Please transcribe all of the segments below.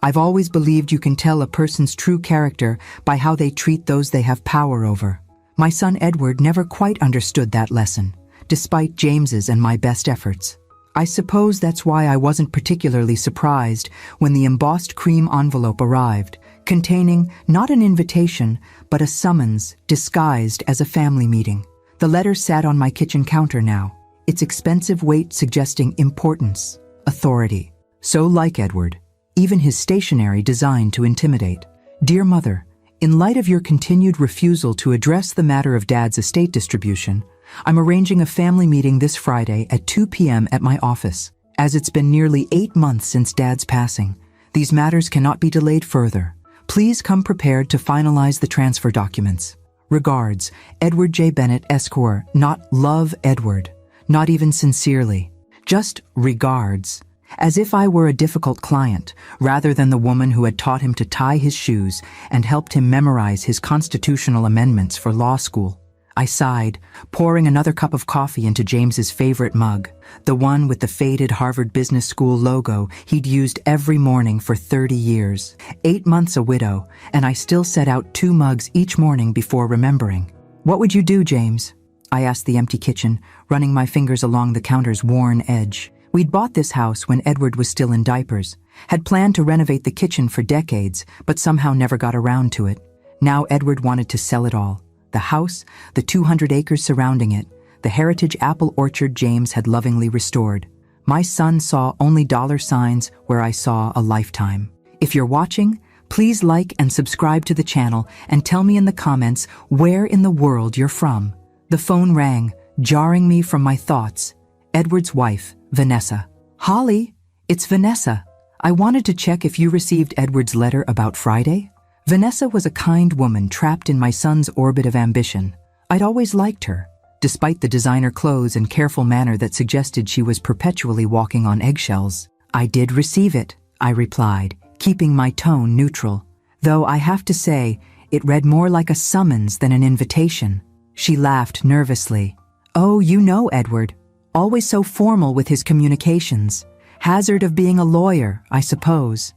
I've always believed you can tell a person's true character by how they treat those they have power over. My son Edward never quite understood that lesson, despite James's and my best efforts. I suppose that's why I wasn't particularly surprised when the embossed cream envelope arrived, containing not an invitation, but a summons disguised as a family meeting. The letter sat on my kitchen counter now, its expensive weight suggesting importance, authority. So like Edward, even his stationery designed to intimidate. Dear Mother, in light of your continued refusal to address the matter of Dad's estate distribution, I'm arranging a family meeting this Friday at 2 p.m. at my office. As it's been nearly 8 months since Dad's passing, these matters cannot be delayed further. Please come prepared to finalize the transfer documents. Regards, Edward J. Bennett, Esquire. Not love Edward, not even sincerely. Just regards. As if I were a difficult client, rather than the woman who had taught him to tie his shoes and helped him memorize his constitutional amendments for law school. I sighed, pouring another cup of coffee into James's favorite mug, the one with the faded Harvard Business School logo he'd used every morning for 30 years. 8 months a widow, and I still set out 2 mugs each morning before remembering. What would you do, James? I asked the empty kitchen, running my fingers along the counter's worn edge. We'd bought this house when Edward was still in diapers, had planned to renovate the kitchen for decades, but somehow never got around to it. Now Edward wanted to sell it all. The house, the 200 acres surrounding it, the heritage apple orchard James had lovingly restored. My son saw only dollar signs where I saw a lifetime. If you're watching, please like and subscribe to the channel and tell me in the comments where in the world you're from. The phone rang, jarring me from my thoughts. Edward's wife, Vanessa. Holly, it's Vanessa. I wanted to check if you received Edward's letter about Friday. Vanessa was a kind woman trapped in my son's orbit of ambition. I'd always liked her, despite the designer clothes and careful manner that suggested she was perpetually walking on eggshells. I did receive it, I replied, keeping my tone neutral. Though I have to say, it read more like a summons than an invitation. She laughed nervously. Oh, you know Edward. Always so formal with his communications. Hazard of being a lawyer, I suppose.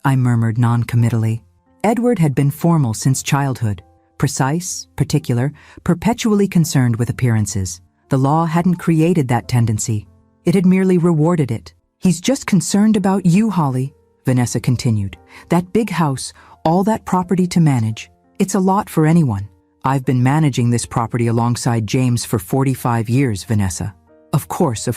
I murmured non-committally. Edward had been formal since childhood. Precise, particular, perpetually concerned with appearances. The law hadn't created that tendency. It had merely rewarded it. He's just concerned about you, Holly, Vanessa continued. That big house, all that property to manage. It's a lot for anyone. I've been managing this property alongside James for 45 years, Vanessa. Of course,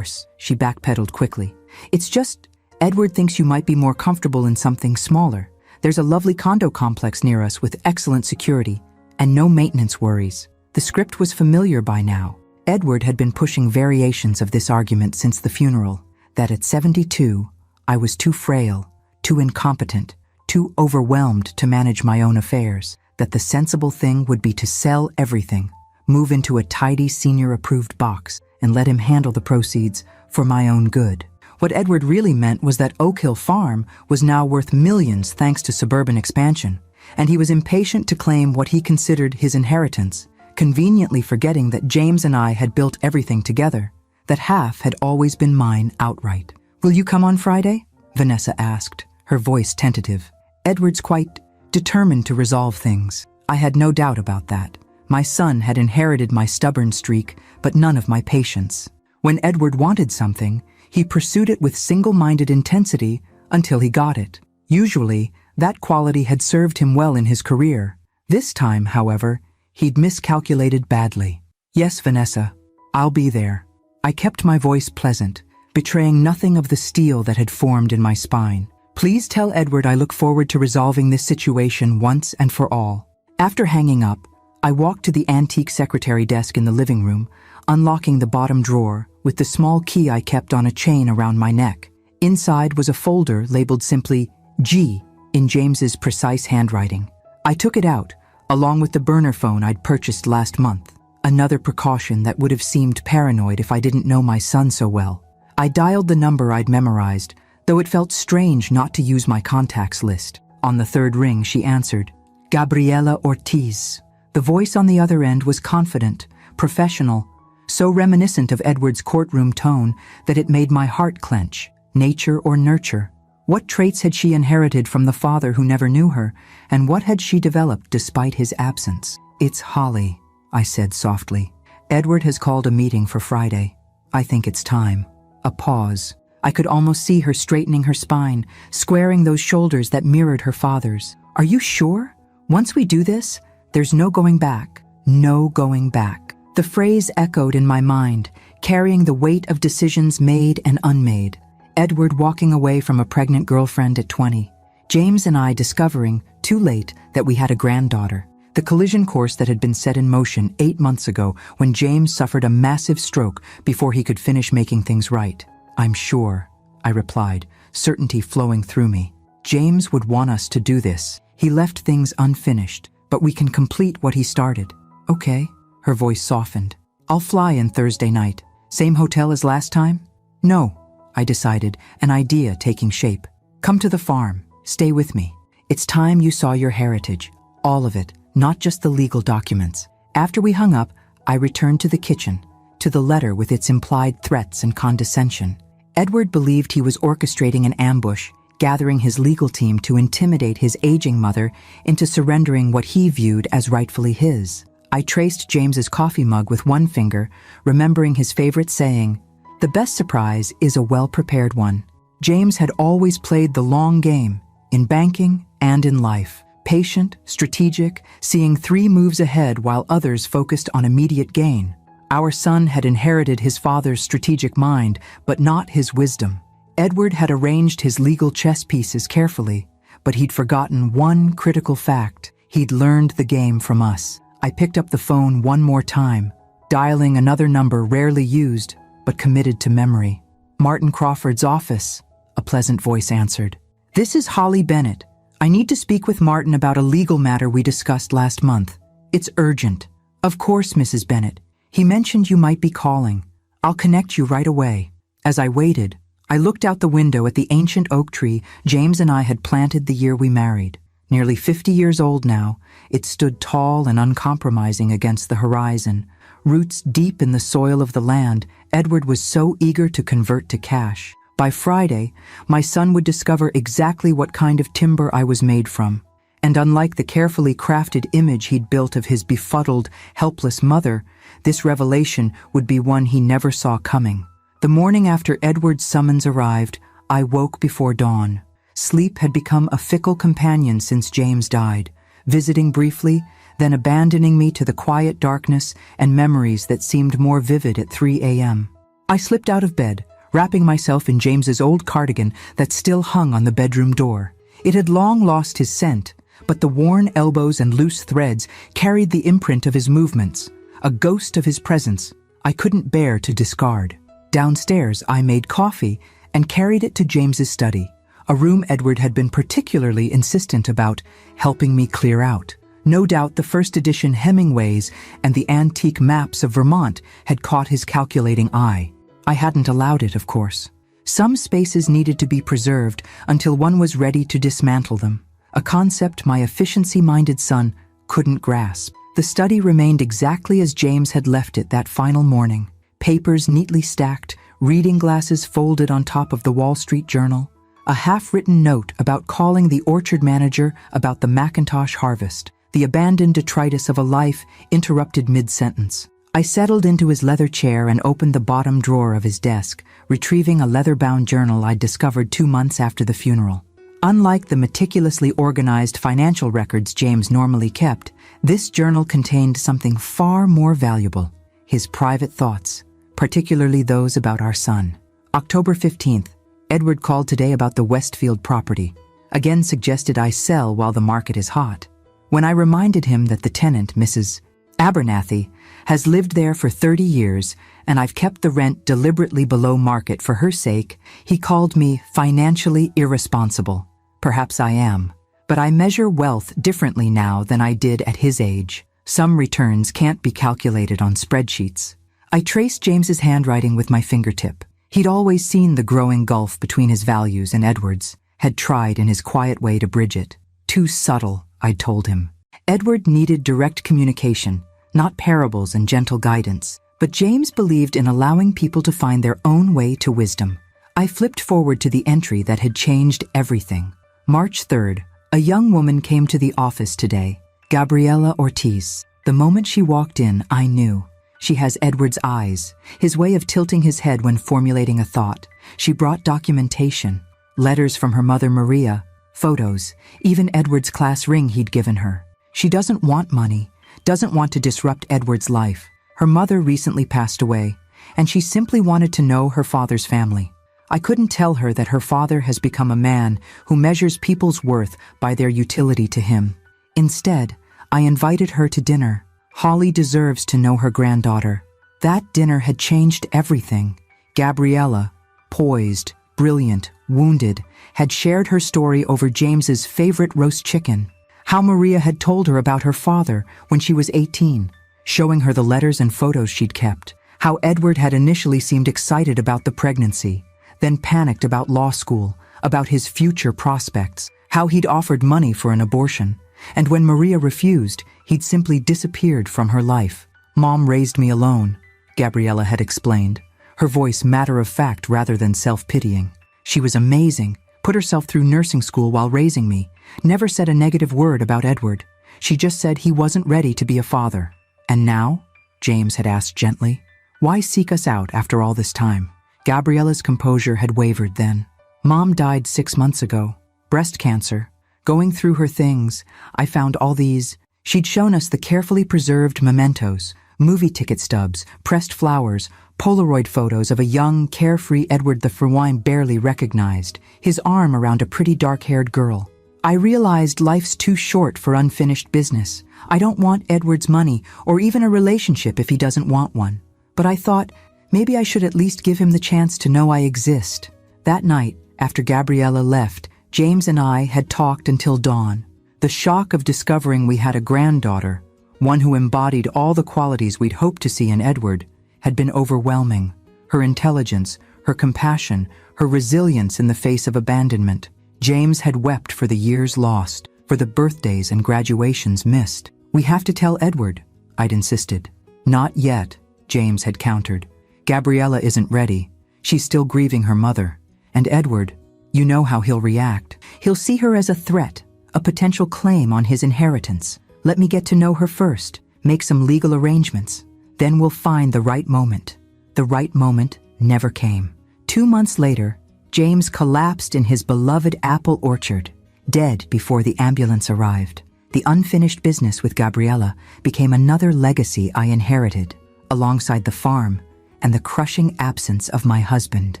she backpedaled quickly. It's just, Edward thinks you might be more comfortable in something smaller. There's a lovely condo complex near us with excellent security and no maintenance worries. The script was familiar by now. Edward had been pushing variations of this argument since the funeral, that at 72, I was too frail, too incompetent, too overwhelmed to manage my own affairs, that the sensible thing would be to sell everything, move into a tidy senior-approved box, and let him handle the proceeds for my own good. What Edward really meant was that Oak Hill Farm was now worth millions thanks to suburban expansion, and he was impatient to claim what he considered his inheritance, conveniently forgetting that James and I had built everything together, that half had always been mine outright. Will you come on Friday? Vanessa asked, her voice tentative. Edward's quite determined to resolve things. I had no doubt about that. My son had inherited my stubborn streak, but none of my patience. When Edward wanted something, he pursued it with single-minded intensity until he got it. Usually, that quality had served him well in his career. This time, however, he'd miscalculated badly. Yes, Vanessa, I'll be there. I kept my voice pleasant, betraying nothing of the steel that had formed in my spine. Please tell Edward I look forward to resolving this situation once and for all. After hanging up, I walked to the antique secretary desk in the living room, unlocking the bottom drawer with the small key I kept on a chain around my neck. Inside was a folder labeled simply G in James's precise handwriting. I took it out, along with the burner phone I'd purchased last month. Another precaution that would have seemed paranoid if I didn't know my son so well. I dialed the number I'd memorized, though it felt strange not to use my contacts list. On the third ring, she answered, Gabriella Ortiz. The voice on the other end was confident, professional, so reminiscent of Edward's courtroom tone that it made my heart clench. Nature or nurture? What traits had she inherited from the father who never knew her, and what had she developed despite his absence? "It's Holly," I said softly. "Edward has called a meeting for Friday. I think it's time." A pause. I could almost see her straightening her spine, squaring those shoulders that mirrored her father's. "Are you sure? Once we do this, there's no going back." No going back. The phrase echoed in my mind, carrying the weight of decisions made and unmade. Edward walking away from a pregnant girlfriend at 20. James and I discovering, too late, that we had a granddaughter. The collision course that had been set in motion 8 months ago when James suffered a massive stroke before he could finish making things right. "I'm sure," I replied, certainty flowing through me. "James would want us to do this. He left things unfinished, but we can complete what he started." "Okay." Her voice softened. "I'll fly in Thursday night. Same hotel as last time?" "No," I decided, an idea taking shape. "Come to the farm. Stay with me. It's time you saw your heritage. All of it, not just the legal documents." After we hung up, I returned to the kitchen, to the letter with its implied threats and condescension. Edward believed he was orchestrating an ambush, gathering his legal team to intimidate his aging mother into surrendering what he viewed as rightfully his. I traced James's coffee mug with one finger, remembering his favorite saying, "The best surprise is a well-prepared one." James had always played the long game, in banking and in life. Patient, strategic, seeing 3 moves ahead while others focused on immediate gain. Our son had inherited his father's strategic mind, but not his wisdom. Edward had arranged his legal chess pieces carefully, but he'd forgotten one critical fact. He'd learned the game from us. I picked up the phone one more time, dialing another number rarely used, but committed to memory. "Martin Crawford's office," a pleasant voice answered. "This is Holly Bennett. I need to speak with Martin about a legal matter we discussed last month. It's urgent." "Of course, Mrs. Bennett. He mentioned you might be calling. I'll connect you right away." As I waited, I looked out the window at the ancient oak tree James and I had planted the year we married. Nearly 50 years old now, it stood tall and uncompromising against the horizon. Roots deep in the soil of the land Edward was so eager to convert to cash. By Friday, my son would discover exactly what kind of timber I was made from. And unlike the carefully crafted image he'd built of his befuddled, helpless mother, this revelation would be one he never saw coming. The morning after Edward's summons arrived, I woke before dawn. Sleep had become a fickle companion since James died, visiting briefly, then abandoning me to the quiet darkness and memories that seemed more vivid at 3 a.m. I slipped out of bed, wrapping myself in James's old cardigan that still hung on the bedroom door. It had long lost his scent, but the worn elbows and loose threads carried the imprint of his movements, a ghost of his presence I couldn't bear to discard. Downstairs, I made coffee and carried it to James's study, a room Edward had been particularly insistent about helping me clear out. No doubt the first edition Hemingways and the antique maps of Vermont had caught his calculating eye. I hadn't allowed it, of course. Some spaces needed to be preserved until one was ready to dismantle them, a concept my efficiency-minded son couldn't grasp. The study remained exactly as James had left it that final morning. Papers neatly stacked, reading glasses folded on top of the Wall Street Journal, a half-written note about calling the orchard manager about the Macintosh harvest, the abandoned detritus of a life interrupted mid-sentence. I settled into his leather chair and opened the bottom drawer of his desk, retrieving a leather-bound journal I'd discovered 2 months after the funeral. Unlike the meticulously organized financial records James normally kept, this journal contained something far more valuable: his private thoughts, particularly those about our son. October 15th, Edward called today about the Westfield property. Again suggested I sell while the market is hot. When I reminded him that the tenant, Mrs. Abernathy, has lived there for 30 years and I've kept the rent deliberately below market for her sake, he called me financially irresponsible. Perhaps I am, but I measure wealth differently now than I did at his age. Some returns can't be calculated on spreadsheets. I traced James's handwriting with my fingertip. He'd always seen the growing gulf between his values and Edward's, had tried in his quiet way to bridge it. Too subtle, I'd told him. Edward needed direct communication, not parables and gentle guidance. But James believed in allowing people to find their own way to wisdom. I flipped forward to the entry that had changed everything. March 3rd. A young woman came to the office today. Gabriella Ortiz. The moment she walked in, I knew. She has Edward's eyes, his way of tilting his head when formulating a thought. She brought documentation, letters from her mother Maria, photos, even Edward's class ring he'd given her. She doesn't want money, doesn't want to disrupt Edward's life. Her mother recently passed away, and she simply wanted to know her father's family. I couldn't tell her that her father has become a man who measures people's worth by their utility to him. Instead, I invited her to dinner. Holly deserves to know her granddaughter. That dinner had changed everything. Gabriella, poised, brilliant, wounded, had shared her story over James's favorite roast chicken. How Maria had told her about her father when she was 18, showing her the letters and photos she'd kept. How Edward had initially seemed excited about the pregnancy, then panicked about law school, about his future prospects. How he'd offered money for an abortion, and when Maria refused, he'd simply disappeared from her life. Mom raised me alone, Gabriella had explained, her voice matter-of-fact rather than self-pitying. She was amazing, put herself through nursing school while raising me, never said a negative word about Edward. She just said he wasn't ready to be a father. And now? James had asked gently. Why seek us out after all this time? Gabriella's composure had wavered then. Mom died 6 months ago. Breast cancer. Going through her things, I found all these. She'd shown us the carefully preserved mementos, movie ticket stubs, pressed flowers, Polaroid photos of a young, carefree Edward the Ferwine barely recognized, his arm around a pretty dark-haired girl. I realized life's too short for unfinished business. I don't want Edward's money or even a relationship if he doesn't want one. But I thought, maybe I should at least give him the chance to know I exist. That night, after Gabriella left, James and I had talked until dawn. The shock of discovering we had a granddaughter, one who embodied all the qualities we'd hoped to see in Edward, had been overwhelming. Her intelligence, her compassion, her resilience in the face of abandonment. James had wept for the years lost, for the birthdays and graduations missed. We have to tell Edward, I'd insisted. Not yet, James had countered. Gabriella isn't ready. She's still grieving her mother. And Edward, you know how he'll react. He'll see her as a threat, a potential claim on his inheritance. Let me get to know her first, make some legal arrangements. Then we'll find the right moment. The right moment never came. 2 months later, James collapsed in his beloved apple orchard, dead before the ambulance arrived. The unfinished business with Gabriella became another legacy I inherited, alongside the farm and the crushing absence of my husband.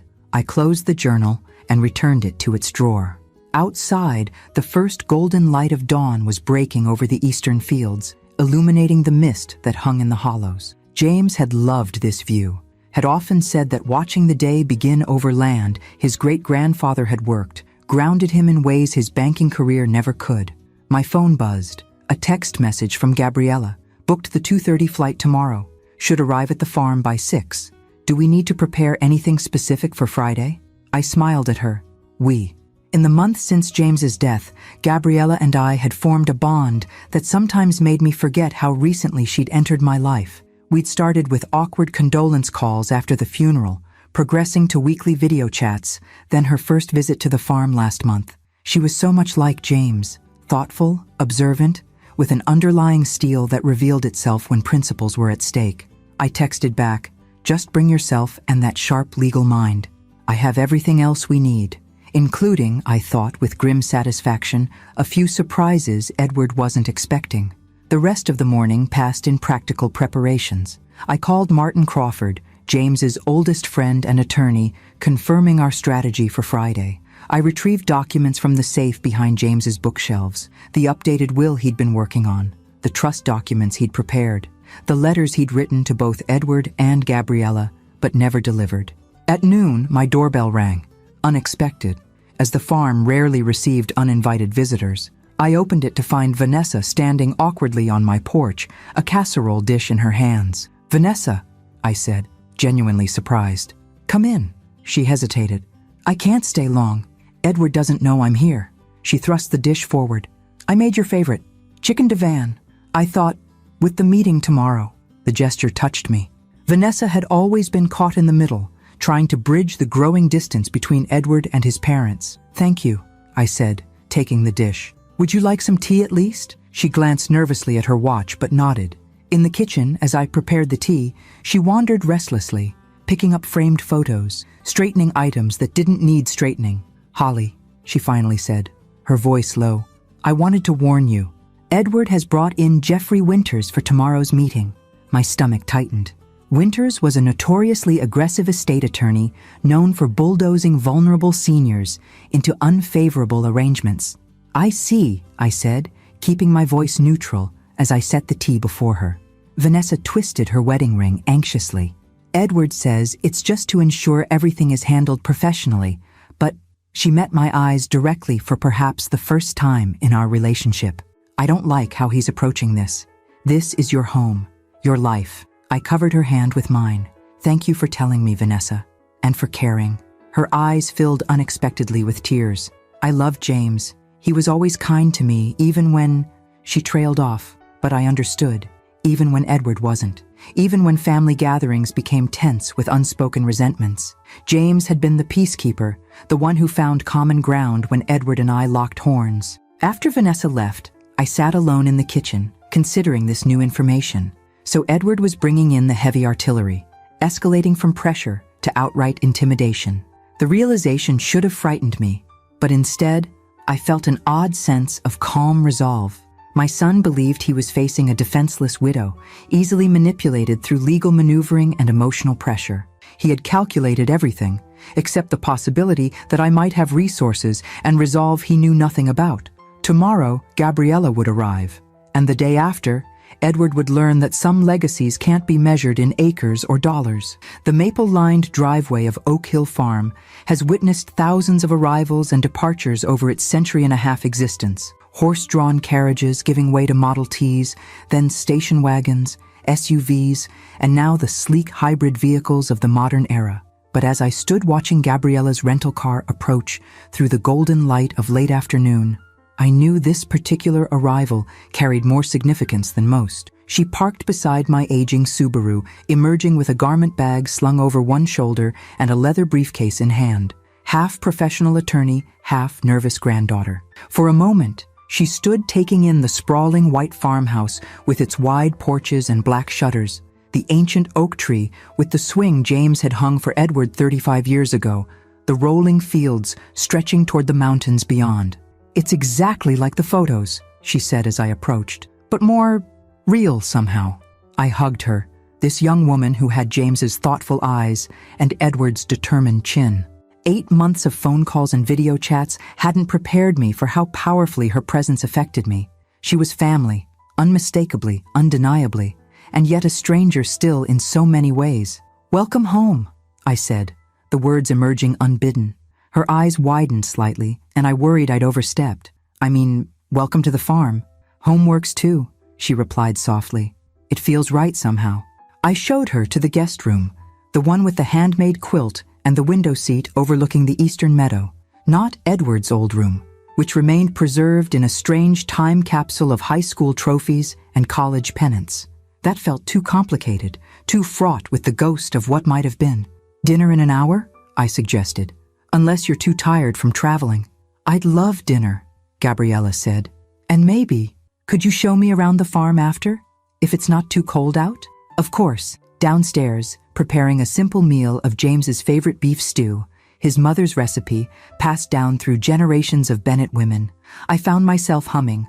I closed the journal and returned it to its drawer. Outside, the first golden light of dawn was breaking over the eastern fields, illuminating the mist that hung in the hollows. James had loved this view, had often said that watching the day begin over land his great-grandfather had worked, grounded him in ways his banking career never could. My phone buzzed. A text message from Gabriella. Booked the 2:30 flight tomorrow. Should arrive at the farm by 6. Do we need to prepare anything specific for Friday? I smiled at her. We. In the months since James's death, Gabriella and I had formed a bond that sometimes made me forget how recently she'd entered my life. We'd started with awkward condolence calls after the funeral, progressing to weekly video chats, then her first visit to the farm last month. She was so much like James, thoughtful, observant, with an underlying steel that revealed itself when principles were at stake. I texted back, just bring yourself and that sharp legal mind. I have everything else we need, including, I thought with grim satisfaction, a few surprises Edward wasn't expecting. The rest of the morning passed in practical preparations. I called Martin Crawford, James's oldest friend and attorney, confirming our strategy for Friday. I retrieved documents from the safe behind James's bookshelves, the updated will he'd been working on, the trust documents he'd prepared, the letters he'd written to both Edward and Gabriella, but never delivered. At noon, my doorbell rang, unexpected, as the farm rarely received uninvited visitors. I opened it to find Vanessa standing awkwardly on my porch, a casserole dish in her hands. Vanessa, I said, genuinely surprised. Come in. She hesitated. I can't stay long. Edward doesn't know I'm here. She thrust the dish forward. I made your favorite, chicken divan. I thought, with the meeting tomorrow. The gesture touched me. Vanessa had always been caught in the middle, trying to bridge the growing distance between Edward and his parents. "Thank you," I said, taking the dish. "Would you like some tea at least?" She glanced nervously at her watch but nodded. In the kitchen, as I prepared the tea, she wandered restlessly, picking up framed photos, straightening items that didn't need straightening. "Holly," she finally said, her voice low, "I wanted to warn you. Edward has brought in Jeffrey Winters for tomorrow's meeting." My stomach tightened. Winters was a notoriously aggressive estate attorney known for bulldozing vulnerable seniors into unfavorable arrangements. "I see," I said, keeping my voice neutral as I set the tea before her. Vanessa twisted her wedding ring anxiously. "Edward says it's just to ensure everything is handled professionally, but..." She met my eyes directly for perhaps the first time in our relationship. "I don't like how he's approaching this. This is your home, your life." I covered her hand with mine. "Thank you for telling me, Vanessa, and for caring." Her eyes filled unexpectedly with tears. "I loved James. He was always kind to me, even when..." She trailed off, but I understood. Even when Edward wasn't. Even when family gatherings became tense with unspoken resentments. James had been the peacekeeper, the one who found common ground when Edward and I locked horns. After Vanessa left, I sat alone in the kitchen, considering this new information. So Edward was bringing in the heavy artillery, escalating from pressure to outright intimidation. The realization should have frightened me, but instead, I felt an odd sense of calm resolve. My son believed he was facing a defenseless widow, easily manipulated through legal maneuvering and emotional pressure. He had calculated everything, except the possibility that I might have resources and resolve he knew nothing about. Tomorrow, Gabriella would arrive, and the day after, Edward would learn that some legacies can't be measured in acres or dollars. The maple-lined driveway of Oak Hill Farm has witnessed thousands of arrivals and departures over its century-and-a-half existence. Horse-drawn carriages giving way to Model Ts, then station wagons, SUVs, and now the sleek hybrid vehicles of the modern era. But as I stood watching Gabriella's rental car approach through the golden light of late afternoon, I knew this particular arrival carried more significance than most. She parked beside my aging Subaru, emerging with a garment bag slung over one shoulder and a leather briefcase in hand. Half professional attorney, half nervous granddaughter. For a moment, she stood taking in the sprawling white farmhouse with its wide porches and black shutters, the ancient oak tree with the swing James had hung for Edward 35 years ago, the rolling fields stretching toward the mountains beyond. "It's exactly like the photos," she said as I approached, "but more real somehow." I hugged her, this young woman who had James's thoughtful eyes and Edward's determined chin. 8 months of phone calls and video chats hadn't prepared me for how powerfully her presence affected me. She was family, unmistakably, undeniably, and yet a stranger still in so many ways. "Welcome home," I said, the words emerging unbidden. Her eyes widened slightly, and I worried I'd overstepped. "I mean, welcome to the farm. Home works too," she replied softly. "It feels right somehow." I showed her to the guest room, the one with the handmade quilt and the window seat overlooking the eastern meadow. Not Edward's old room, which remained preserved in a strange time capsule of high school trophies and college pennants. That felt too complicated, too fraught with the ghost of what might have been. "Dinner in an hour?" I suggested. "Unless you're too tired from traveling." "I'd love dinner," Gabriella said. "And maybe, could you show me around the farm after, if it's not too cold out?" Of course, downstairs, preparing a simple meal of James's favorite beef stew, his mother's recipe, passed down through generations of Bennett women, I found myself humming,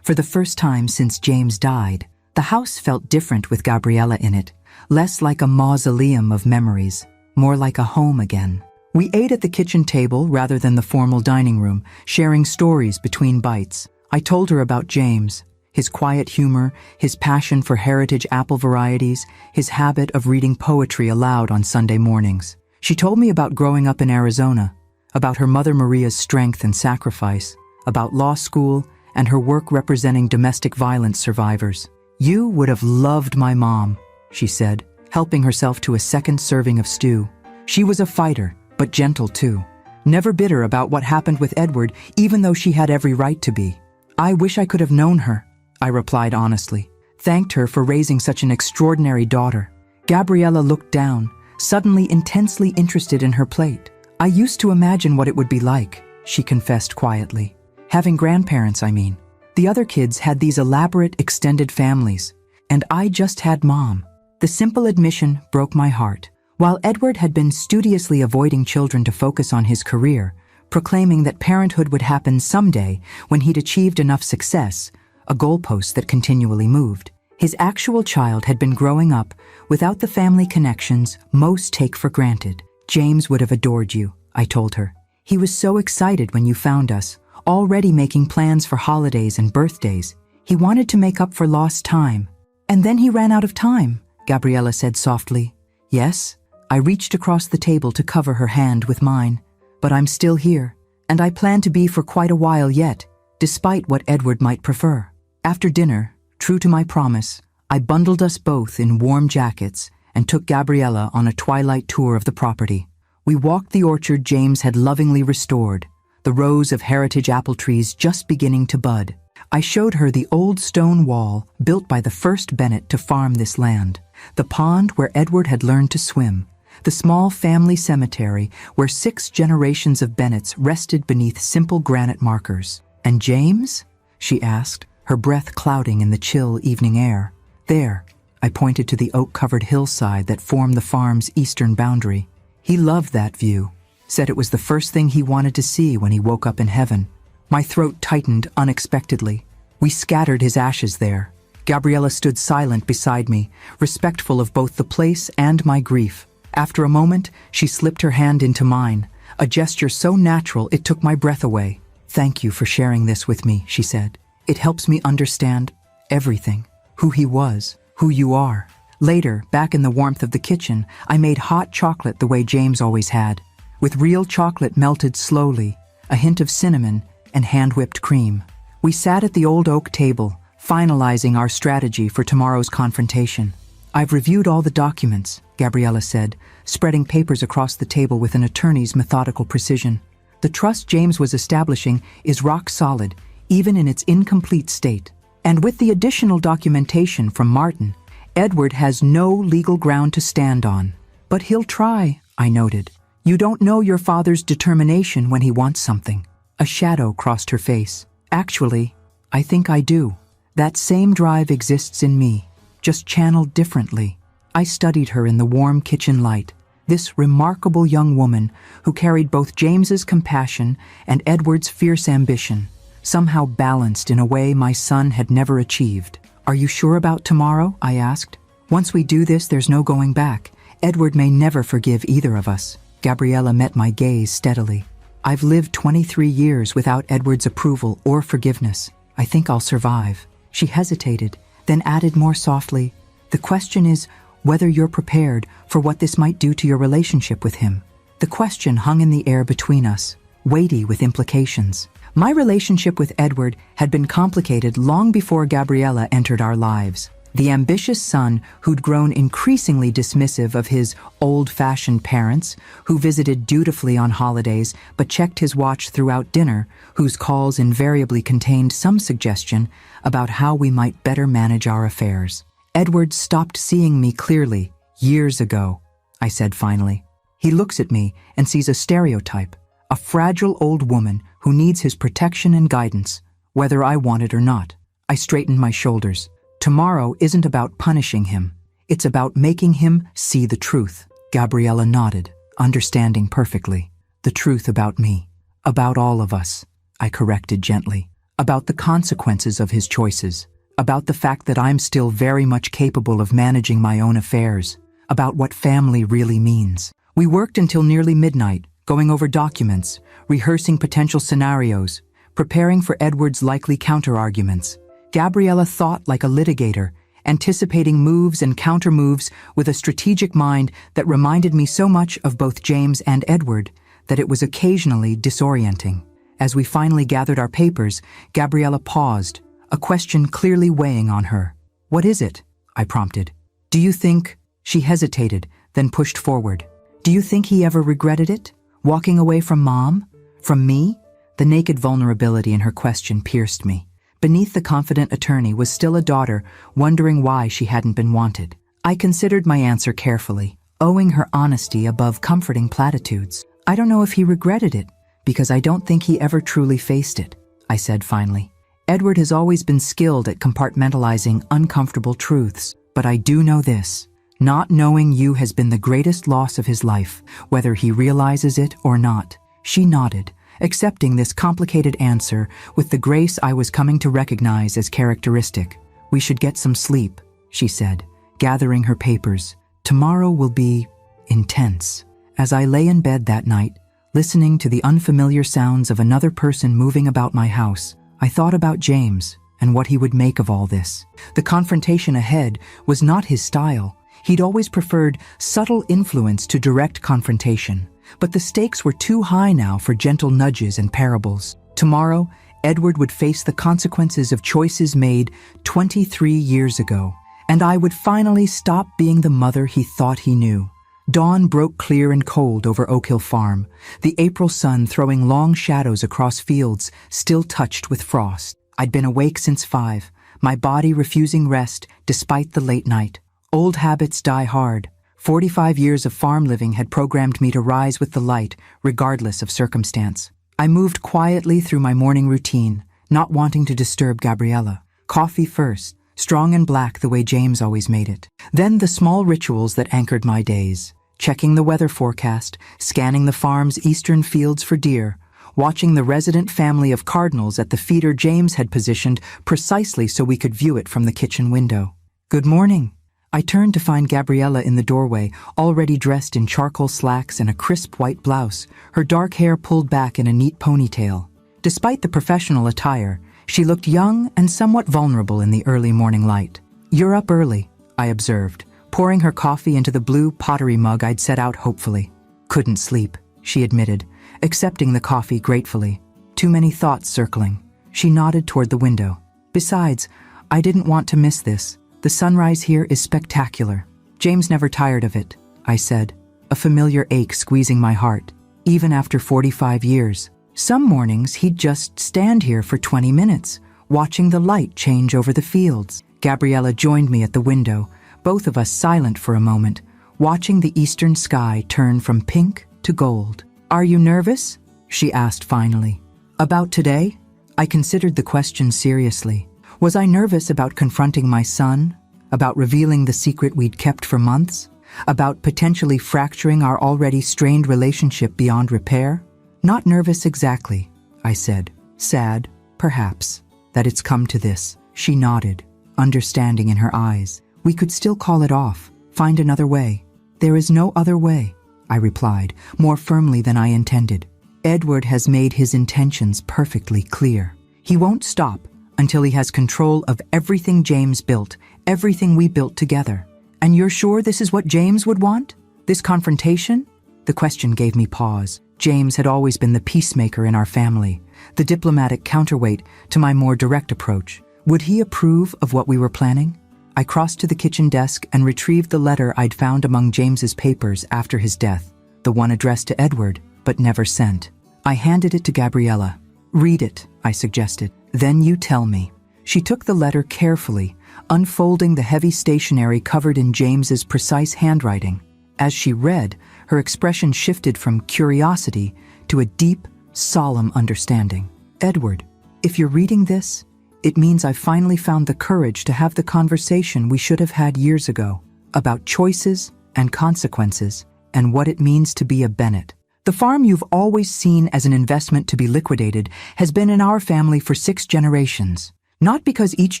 for the first time since James died. The house felt different with Gabriella in it, less like a mausoleum of memories, more like a home again. We ate at the kitchen table rather than the formal dining room, sharing stories between bites. I told her about James, his quiet humor, his passion for heritage apple varieties, his habit of reading poetry aloud on Sunday mornings. She told me about growing up in Arizona, about her mother Maria's strength and sacrifice, about law school, and her work representing domestic violence survivors. "You would have loved my mom," she said, helping herself to a second serving of stew. She was a fighter, but gentle too. Never bitter about what happened with Edward, even though she had every right to be. "I wish I could have known her," I replied honestly. Thanked her for raising such an extraordinary daughter. Gabriella looked down, suddenly intensely interested in her plate. I used to imagine what it would be like, she confessed quietly. Having grandparents, I mean. The other kids had these elaborate extended families, and I just had Mom. The simple admission broke my heart. While Edward had been studiously avoiding children to focus on his career, proclaiming that parenthood would happen someday when he'd achieved enough success, a goalpost that continually moved, his actual child had been growing up without the family connections most take for granted. James would have adored you, I told her. He was so excited when you found us, already making plans for holidays and birthdays. He wanted to make up for lost time. And then he ran out of time, Gabriella said softly. Yes, I reached across the table to cover her hand with mine. But I'm still here, and I plan to be for quite a while yet, despite what Edward might prefer. After dinner, true to my promise, I bundled us both in warm jackets and took Gabriella on a twilight tour of the property. We walked the orchard James had lovingly restored, the rows of heritage apple trees just beginning to bud. I showed her the old stone wall built by the first Bennett to farm this land, the pond where Edward had learned to swim, the small family cemetery where 6 generations of Bennetts rested beneath simple granite markers. And James? She asked, her breath clouding in the chill evening air. There, I pointed to the oak-covered hillside that formed the farm's eastern boundary. He loved that view, said it was the first thing he wanted to see when he woke up in heaven. My throat tightened unexpectedly. We scattered his ashes there. Gabriella stood silent beside me, respectful of both the place and my grief. After a moment, she slipped her hand into mine, a gesture so natural it took my breath away. Thank you for sharing this with me, she said. It helps me understand everything. Who he was, who you are. Later, back in the warmth of the kitchen, I made hot chocolate the way James always had, with real chocolate melted slowly, a hint of cinnamon, and hand-whipped cream. We sat at the old oak table, finalizing our strategy for tomorrow's confrontation. I've reviewed all the documents, Gabriella said, spreading papers across the table with an attorney's methodical precision. The trust James was establishing is rock solid, even in its incomplete state. And with the additional documentation from Martin, Edward has no legal ground to stand on. But he'll try, I noted. You don't know your father's determination when he wants something. A shadow crossed her face. Actually, I think I do. That same drive exists in me, just channeled differently. I studied her in the warm kitchen light, this remarkable young woman who carried both James's compassion and Edward's fierce ambition, somehow balanced in a way my son had never achieved. Are you sure about tomorrow? I asked. Once we do this, there's no going back. Edward may never forgive either of us. Gabriella met my gaze steadily. I've lived 23 years without Edward's approval or forgiveness. I think I'll survive. She hesitated, then added more softly, the question is whether you're prepared for what this might do to your relationship with him. The question hung in the air between us, weighty with implications. My relationship with Edward had been complicated long before Gabriella entered our lives. The ambitious son who'd grown increasingly dismissive of his old-fashioned parents, who visited dutifully on holidays but checked his watch throughout dinner, whose calls invariably contained some suggestion about how we might better manage our affairs. Edward stopped seeing me clearly years ago, I said finally. He looks at me and sees a stereotype, a fragile old woman who needs his protection and guidance, whether I want it or not. I straightened my shoulders. Tomorrow isn't about punishing him. It's about making him see the truth. Gabriella nodded, understanding perfectly. The truth about me. About all of us, I corrected gently. About the consequences of his choices. About the fact that I'm still very much capable of managing my own affairs. About what family really means. We worked until nearly midnight, going over documents, rehearsing potential scenarios, preparing for Edward's likely counter-arguments. Gabriella thought like a litigator, anticipating moves and counter-moves with a strategic mind that reminded me so much of both James and Edward that it was occasionally disorienting. As we finally gathered our papers, Gabriella paused, a question clearly weighing on her. What is it? I prompted. Do you think... She hesitated, then pushed forward. Do you think he ever regretted it? Walking away from Mom? From me? The naked vulnerability in her question pierced me. Beneath the confident attorney was still a daughter, wondering why she hadn't been wanted. I considered my answer carefully. owing her honesty above comforting platitudes. I don't know if he regretted it, because I don't think he ever truly faced it, I said finally. Edward has always been skilled at compartmentalizing uncomfortable truths, but I do know this. Not knowing you has been the greatest loss of his life, whether he realizes it or not. She nodded, accepting this complicated answer with the grace I was coming to recognize as characteristic. We should get some sleep, she said, gathering her papers. Tomorrow will be intense. As I lay in bed that night, listening to the unfamiliar sounds of another person moving about my house, I thought about James and what he would make of all this. The confrontation ahead was not his style. He'd always preferred subtle influence to direct confrontation, but the stakes were too high now for gentle nudges and parables. Tomorrow, Edward would face the consequences of choices made 23 years ago, and I would finally stop being the mother he thought he knew. Dawn broke clear and cold over Oak Hill Farm, the April sun throwing long shadows across fields still touched with frost. I'd been awake since 5, my body refusing rest despite the late night. Old habits die hard. 45 years of farm living had programmed me to rise with the light, regardless of circumstance. I moved quietly through my morning routine, not wanting to disturb Gabriella. Coffee first, strong and black the way James always made it. Then the small rituals that anchored my days. Checking the weather forecast, scanning the farm's eastern fields for deer, watching the resident family of cardinals at the feeder James had positioned precisely so we could view it from the kitchen window. Good morning. I turned to find Gabriella in the doorway, already dressed in charcoal slacks and a crisp white blouse, her dark hair pulled back in a neat ponytail. Despite the professional attire, she looked young and somewhat vulnerable in the early morning light. You're up early, I observed, pouring her coffee into the blue pottery mug I'd set out hopefully. Couldn't sleep, she admitted, accepting the coffee gratefully. Too many thoughts circling. She nodded toward the window. Besides, I didn't want to miss this. The sunrise here is spectacular. James never tired of it, I said, a familiar ache squeezing my heart. Even after 45 years. Some mornings he'd just stand here for 20 minutes, watching the light change over the fields. Gabriella joined me at the window, both of us silent for a moment, watching the eastern sky turn from pink to gold. Are you nervous? She asked finally. About today? I considered the question seriously. Was I nervous about confronting my son? About revealing the secret we'd kept for months? About potentially fracturing our already strained relationship beyond repair? Not nervous exactly, I said. Sad, perhaps, that it's come to this. She nodded, understanding in her eyes. We could still call it off, find another way. There is no other way, I replied, more firmly than I intended. Edward has made his intentions perfectly clear. He won't stop until he has control of everything James built, everything we built together. And you're sure this is what James would want? This confrontation? The question gave me pause. James had always been the peacemaker in our family, the diplomatic counterweight to my more direct approach. Would he approve of what we were planning? I crossed to the kitchen desk and retrieved the letter I'd found among James's papers after his death, the one addressed to Edward, but never sent. I handed it to Gabriella. Read it, I suggested. Then you tell me. She took the letter carefully, unfolding the heavy stationery covered in James's precise handwriting. As she read, her expression shifted from curiosity to a deep, solemn understanding. Edward, if you're reading this, it means I finally found the courage to have the conversation we should have had years ago about choices and consequences and what it means to be a Bennett. The farm you've always seen as an investment to be liquidated has been in our family for 6 generations. Not because each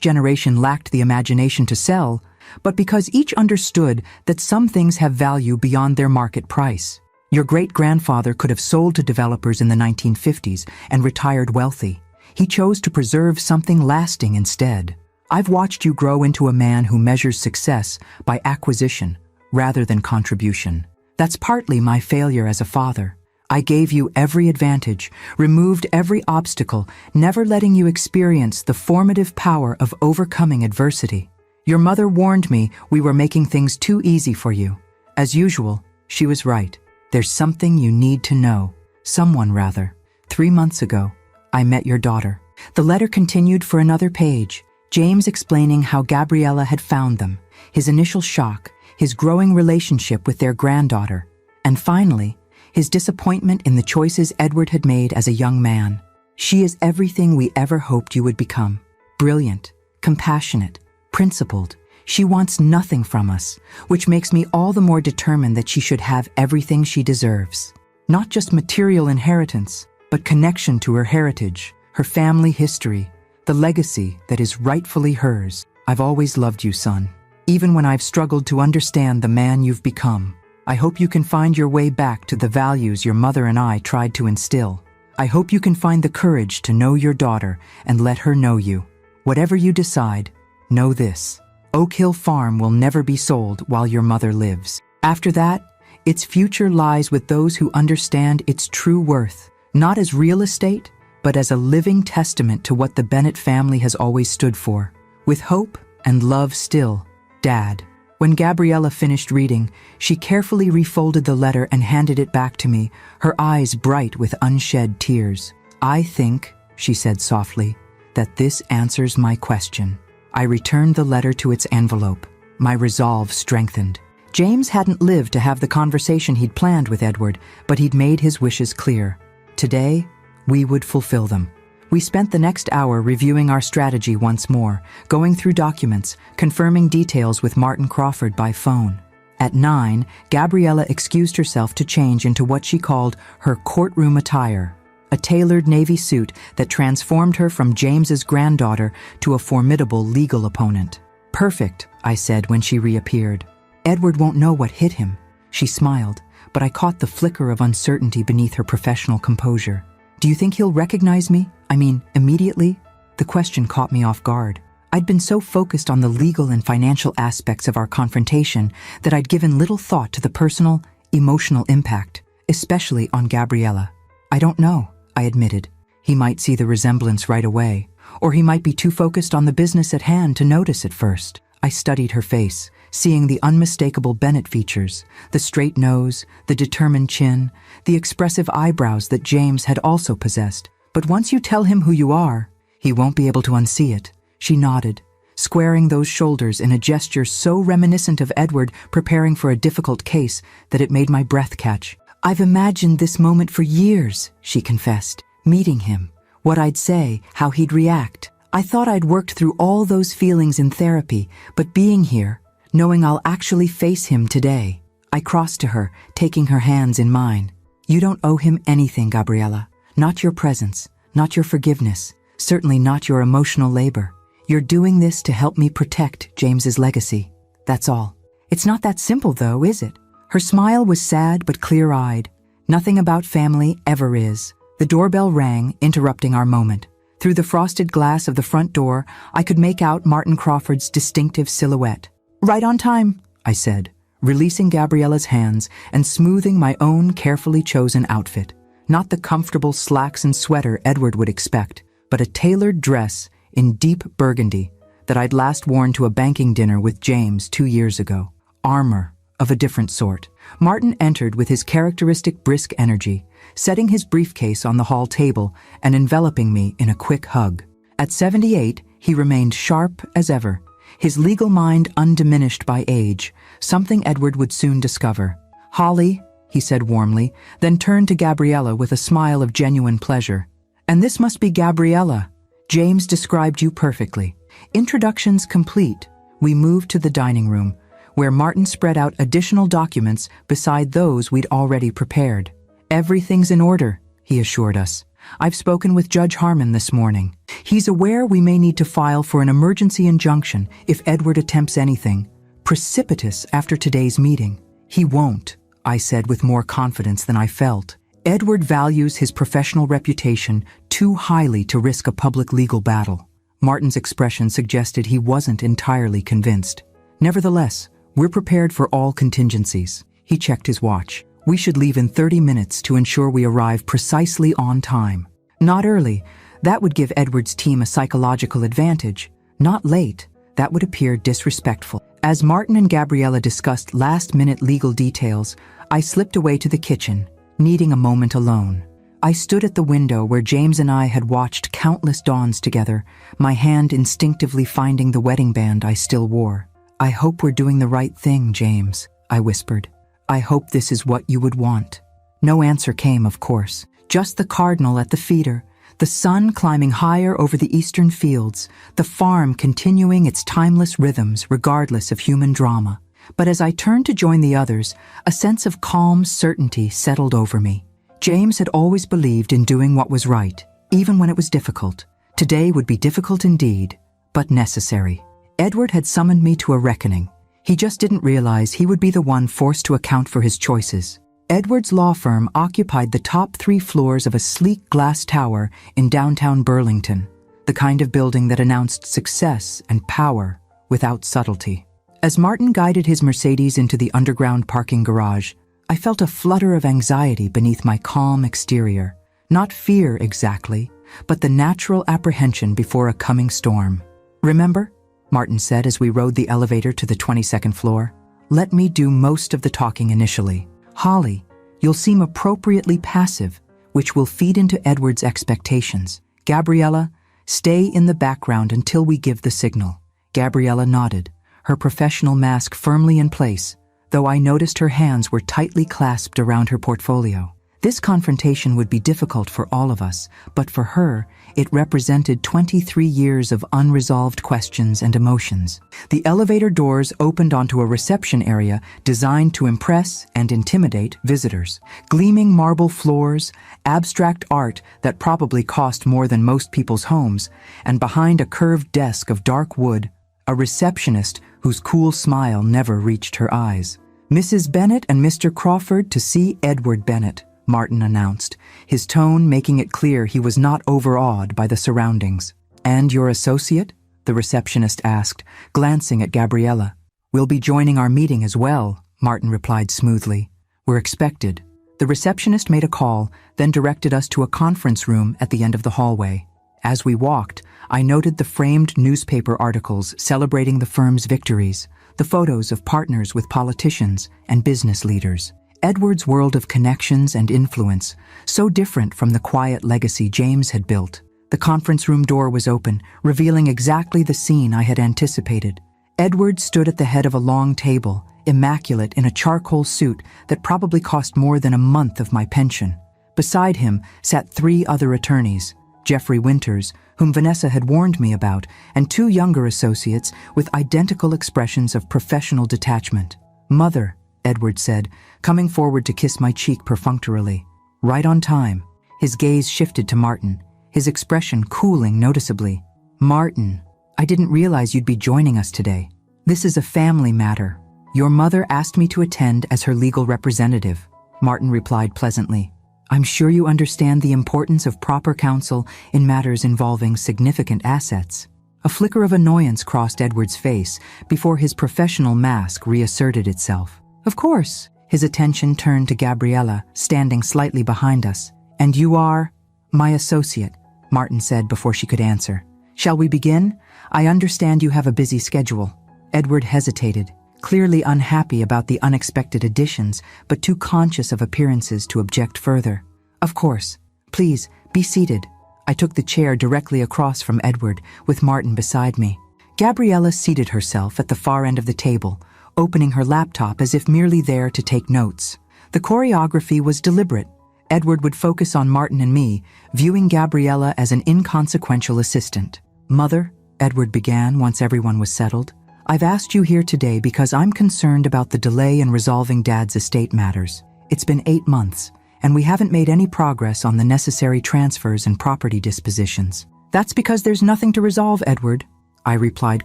generation lacked the imagination to sell, but because each understood that some things have value beyond their market price. Your great-grandfather could have sold to developers in the 1950s and retired wealthy. He chose to preserve something lasting instead. I've watched you grow into a man who measures success by acquisition rather than contribution. That's partly my failure as a father. I gave you every advantage, removed every obstacle, never letting you experience the formative power of overcoming adversity. Your mother warned me we were making things too easy for you. As usual, she was right. There's something you need to know. Someone, rather. 3 months ago, I met your daughter. The letter continued for another page, James explaining how Gabriella had found them, his initial shock, his growing relationship with their granddaughter, and finally, his disappointment in the choices Edward had made as a young man. She is everything we ever hoped you would become. Brilliant, compassionate, principled. She wants nothing from us, which makes me all the more determined that she should have everything she deserves. Not just material inheritance, but connection to her heritage, her family history, the legacy that is rightfully hers. I've always loved you, son. Even when I've struggled to understand the man you've become, I hope you can find your way back to the values your mother and I tried to instill. I hope you can find the courage to know your daughter and let her know you. Whatever you decide, know this: Oak Hill Farm will never be sold while your mother lives. After that, its future lies with those who understand its true worth, not as real estate, but as a living testament to what the Bennett family has always stood for. With hope and love still, Dad. When Gabriella finished reading, she carefully refolded the letter and handed it back to me, her eyes bright with unshed tears. I think, she said softly, that this answers my question. I returned the letter to its envelope, my resolve strengthened. James hadn't lived to have the conversation he'd planned with Edward, but he'd made his wishes clear. Today, we would fulfill them. We spent the next hour reviewing our strategy once more, going through documents, confirming details with Martin Crawford by phone. At 9, Gabriella excused herself to change into what she called her courtroom attire, a tailored navy suit that transformed her from James's granddaughter to a formidable legal opponent. Perfect, I said when she reappeared. Edward won't know what hit him. She smiled, but I caught the flicker of uncertainty beneath her professional composure. Do you think he'll recognize me? I mean, immediately? The question caught me off guard. I'd been so focused on the legal and financial aspects of our confrontation that I'd given little thought to the personal, emotional impact, especially on Gabriella. I don't know, I admitted. He might see the resemblance right away, or he might be too focused on the business at hand to notice at first. I studied her face, seeing the unmistakable Bennett features, the straight nose, the determined chin, the expressive eyebrows that James had also possessed. But once you tell him who you are, he won't be able to unsee it. She nodded, squaring those shoulders in a gesture so reminiscent of Edward preparing for a difficult case that it made my breath catch. I've imagined this moment for years, she confessed. Meeting him, what I'd say, how he'd react. I thought I'd worked through all those feelings in therapy, but being here, knowing I'll actually face him today. I crossed to her, taking her hands in mine. You don't owe him anything, Gabriella. Not your presence, not your forgiveness, certainly not your emotional labor. You're doing this to help me protect James's legacy. That's all. It's not that simple though, is it? Her smile was sad but clear-eyed. Nothing about family ever is. The doorbell rang, interrupting our moment. Through the frosted glass of the front door, I could make out Martin Crawford's distinctive silhouette. Right on time, I said, releasing Gabriella's hands and smoothing my own carefully chosen outfit. Not the comfortable slacks and sweater Edward would expect, but a tailored dress in deep burgundy that I'd last worn to a banking dinner with James 2 years ago. Armor of a different sort. Martin entered with his characteristic brisk energy, setting his briefcase on the hall table and enveloping me in a quick hug. At 78, he remained sharp as ever, his legal mind undiminished by age, something Edward would soon discover. Holly, he said warmly, then turned to Gabriella with a smile of genuine pleasure. And this must be Gabriella. James described you perfectly. Introductions complete, we moved to the dining room, where Martin spread out additional documents beside those we'd already prepared. Everything's in order, he assured us. I've spoken with Judge Harmon this morning. He's aware we may need to file for an emergency injunction if Edward attempts anything precipitous after today's meeting. He won't, I said with more confidence than I felt. Edward values his professional reputation too highly to risk a public legal battle. Martin's expression suggested he wasn't entirely convinced. Nevertheless, we're prepared for all contingencies. He checked his watch. We should leave in 30 minutes to ensure we arrive precisely on time. Not early. That would give Edward's team a psychological advantage. Not late. That would appear disrespectful. As Martin and Gabriella discussed last-minute legal details, I slipped away to the kitchen, needing a moment alone. I stood at the window where James and I had watched countless dawns together, my hand instinctively finding the wedding band I still wore. I hope we're doing the right thing, James, I whispered. I hope this is what you would want. No answer came, of course. Just the cardinal at the feeder, the sun climbing higher over the eastern fields, the farm continuing its timeless rhythms regardless of human drama. But as I turned to join the others, a sense of calm certainty settled over me. James had always believed in doing what was right, even when it was difficult. Today would be difficult indeed, but necessary. Edward had summoned me to a reckoning. He just didn't realize he would be the one forced to account for his choices. Edward's law firm occupied the top 3 floors of a sleek glass tower in downtown Burlington, the kind of building that announced success and power without subtlety. As Martin guided his Mercedes into the underground parking garage, I felt a flutter of anxiety beneath my calm exterior. Not fear exactly, but the natural apprehension before a coming storm. "Remember," Martin said as we rode the elevator to the 22nd floor, "let me do most of the talking initially. Holly, you'll seem appropriately passive, which will feed into Edward's expectations. Gabriella, stay in the background until we give the signal." Gabriella nodded, her professional mask firmly in place, though I noticed her hands were tightly clasped around her portfolio. This confrontation would be difficult for all of us, but for her, it represented 23 years of unresolved questions and emotions. The elevator doors opened onto a reception area designed to impress and intimidate visitors. Gleaming marble floors, abstract art that probably cost more than most people's homes, and behind a curved desk of dark wood, a receptionist whose cool smile never reached her eyes. "Mrs. Bennet and Mr. Crawford to see Edward Bennet," Martin announced, his tone making it clear he was not overawed by the surroundings. "And your associate?" the receptionist asked, glancing at Gabriella. "We'll be joining our meeting as well," Martin replied smoothly. "We're expected." The receptionist made a call, then directed us to a conference room at the end of the hallway. As we walked, I noted the framed newspaper articles celebrating the firm's victories, the photos of partners with politicians and business leaders. Edward's world of connections and influence, so different from the quiet legacy James had built. The conference room door was open, revealing exactly the scene I had anticipated. Edward stood at the head of a long table, immaculate in a charcoal suit that probably cost more than a month of my pension. Beside him sat 3 other attorneys, Jeffrey Winters, whom Vanessa had warned me about, and 2 younger associates with identical expressions of professional detachment. "Mother," Edward said, coming forward to kiss my cheek perfunctorily. "Right on time." His gaze shifted to Martin, his expression cooling noticeably. "Martin, I didn't realize you'd be joining us today. This is a family matter. Your mother asked me to attend as her legal representative," Martin replied pleasantly. "I'm sure you understand the importance of proper counsel in matters involving significant assets." A flicker of annoyance crossed Edward's face before his professional mask reasserted itself. "Of course." His attention turned to Gabriella, standing slightly behind us. "And you are?" "My associate," Martin said before she could answer. "Shall we begin? I understand you have a busy schedule." Edward hesitated, clearly unhappy about the unexpected additions, but too conscious of appearances to object further. "Of course. Please, be seated." I took the chair directly across from Edward, with Martin beside me. Gabriella seated herself at the far end of the table, opening her laptop as if merely there to take notes. The choreography was deliberate. Edward would focus on Martin and me, viewing Gabriella as an inconsequential assistant. "Mother," Edward began once everyone was settled, "I've asked you here today because I'm concerned about the delay in resolving Dad's estate matters. It's been 8 months, and we haven't made any progress on the necessary transfers and property dispositions." "That's because there's nothing to resolve, Edward," I replied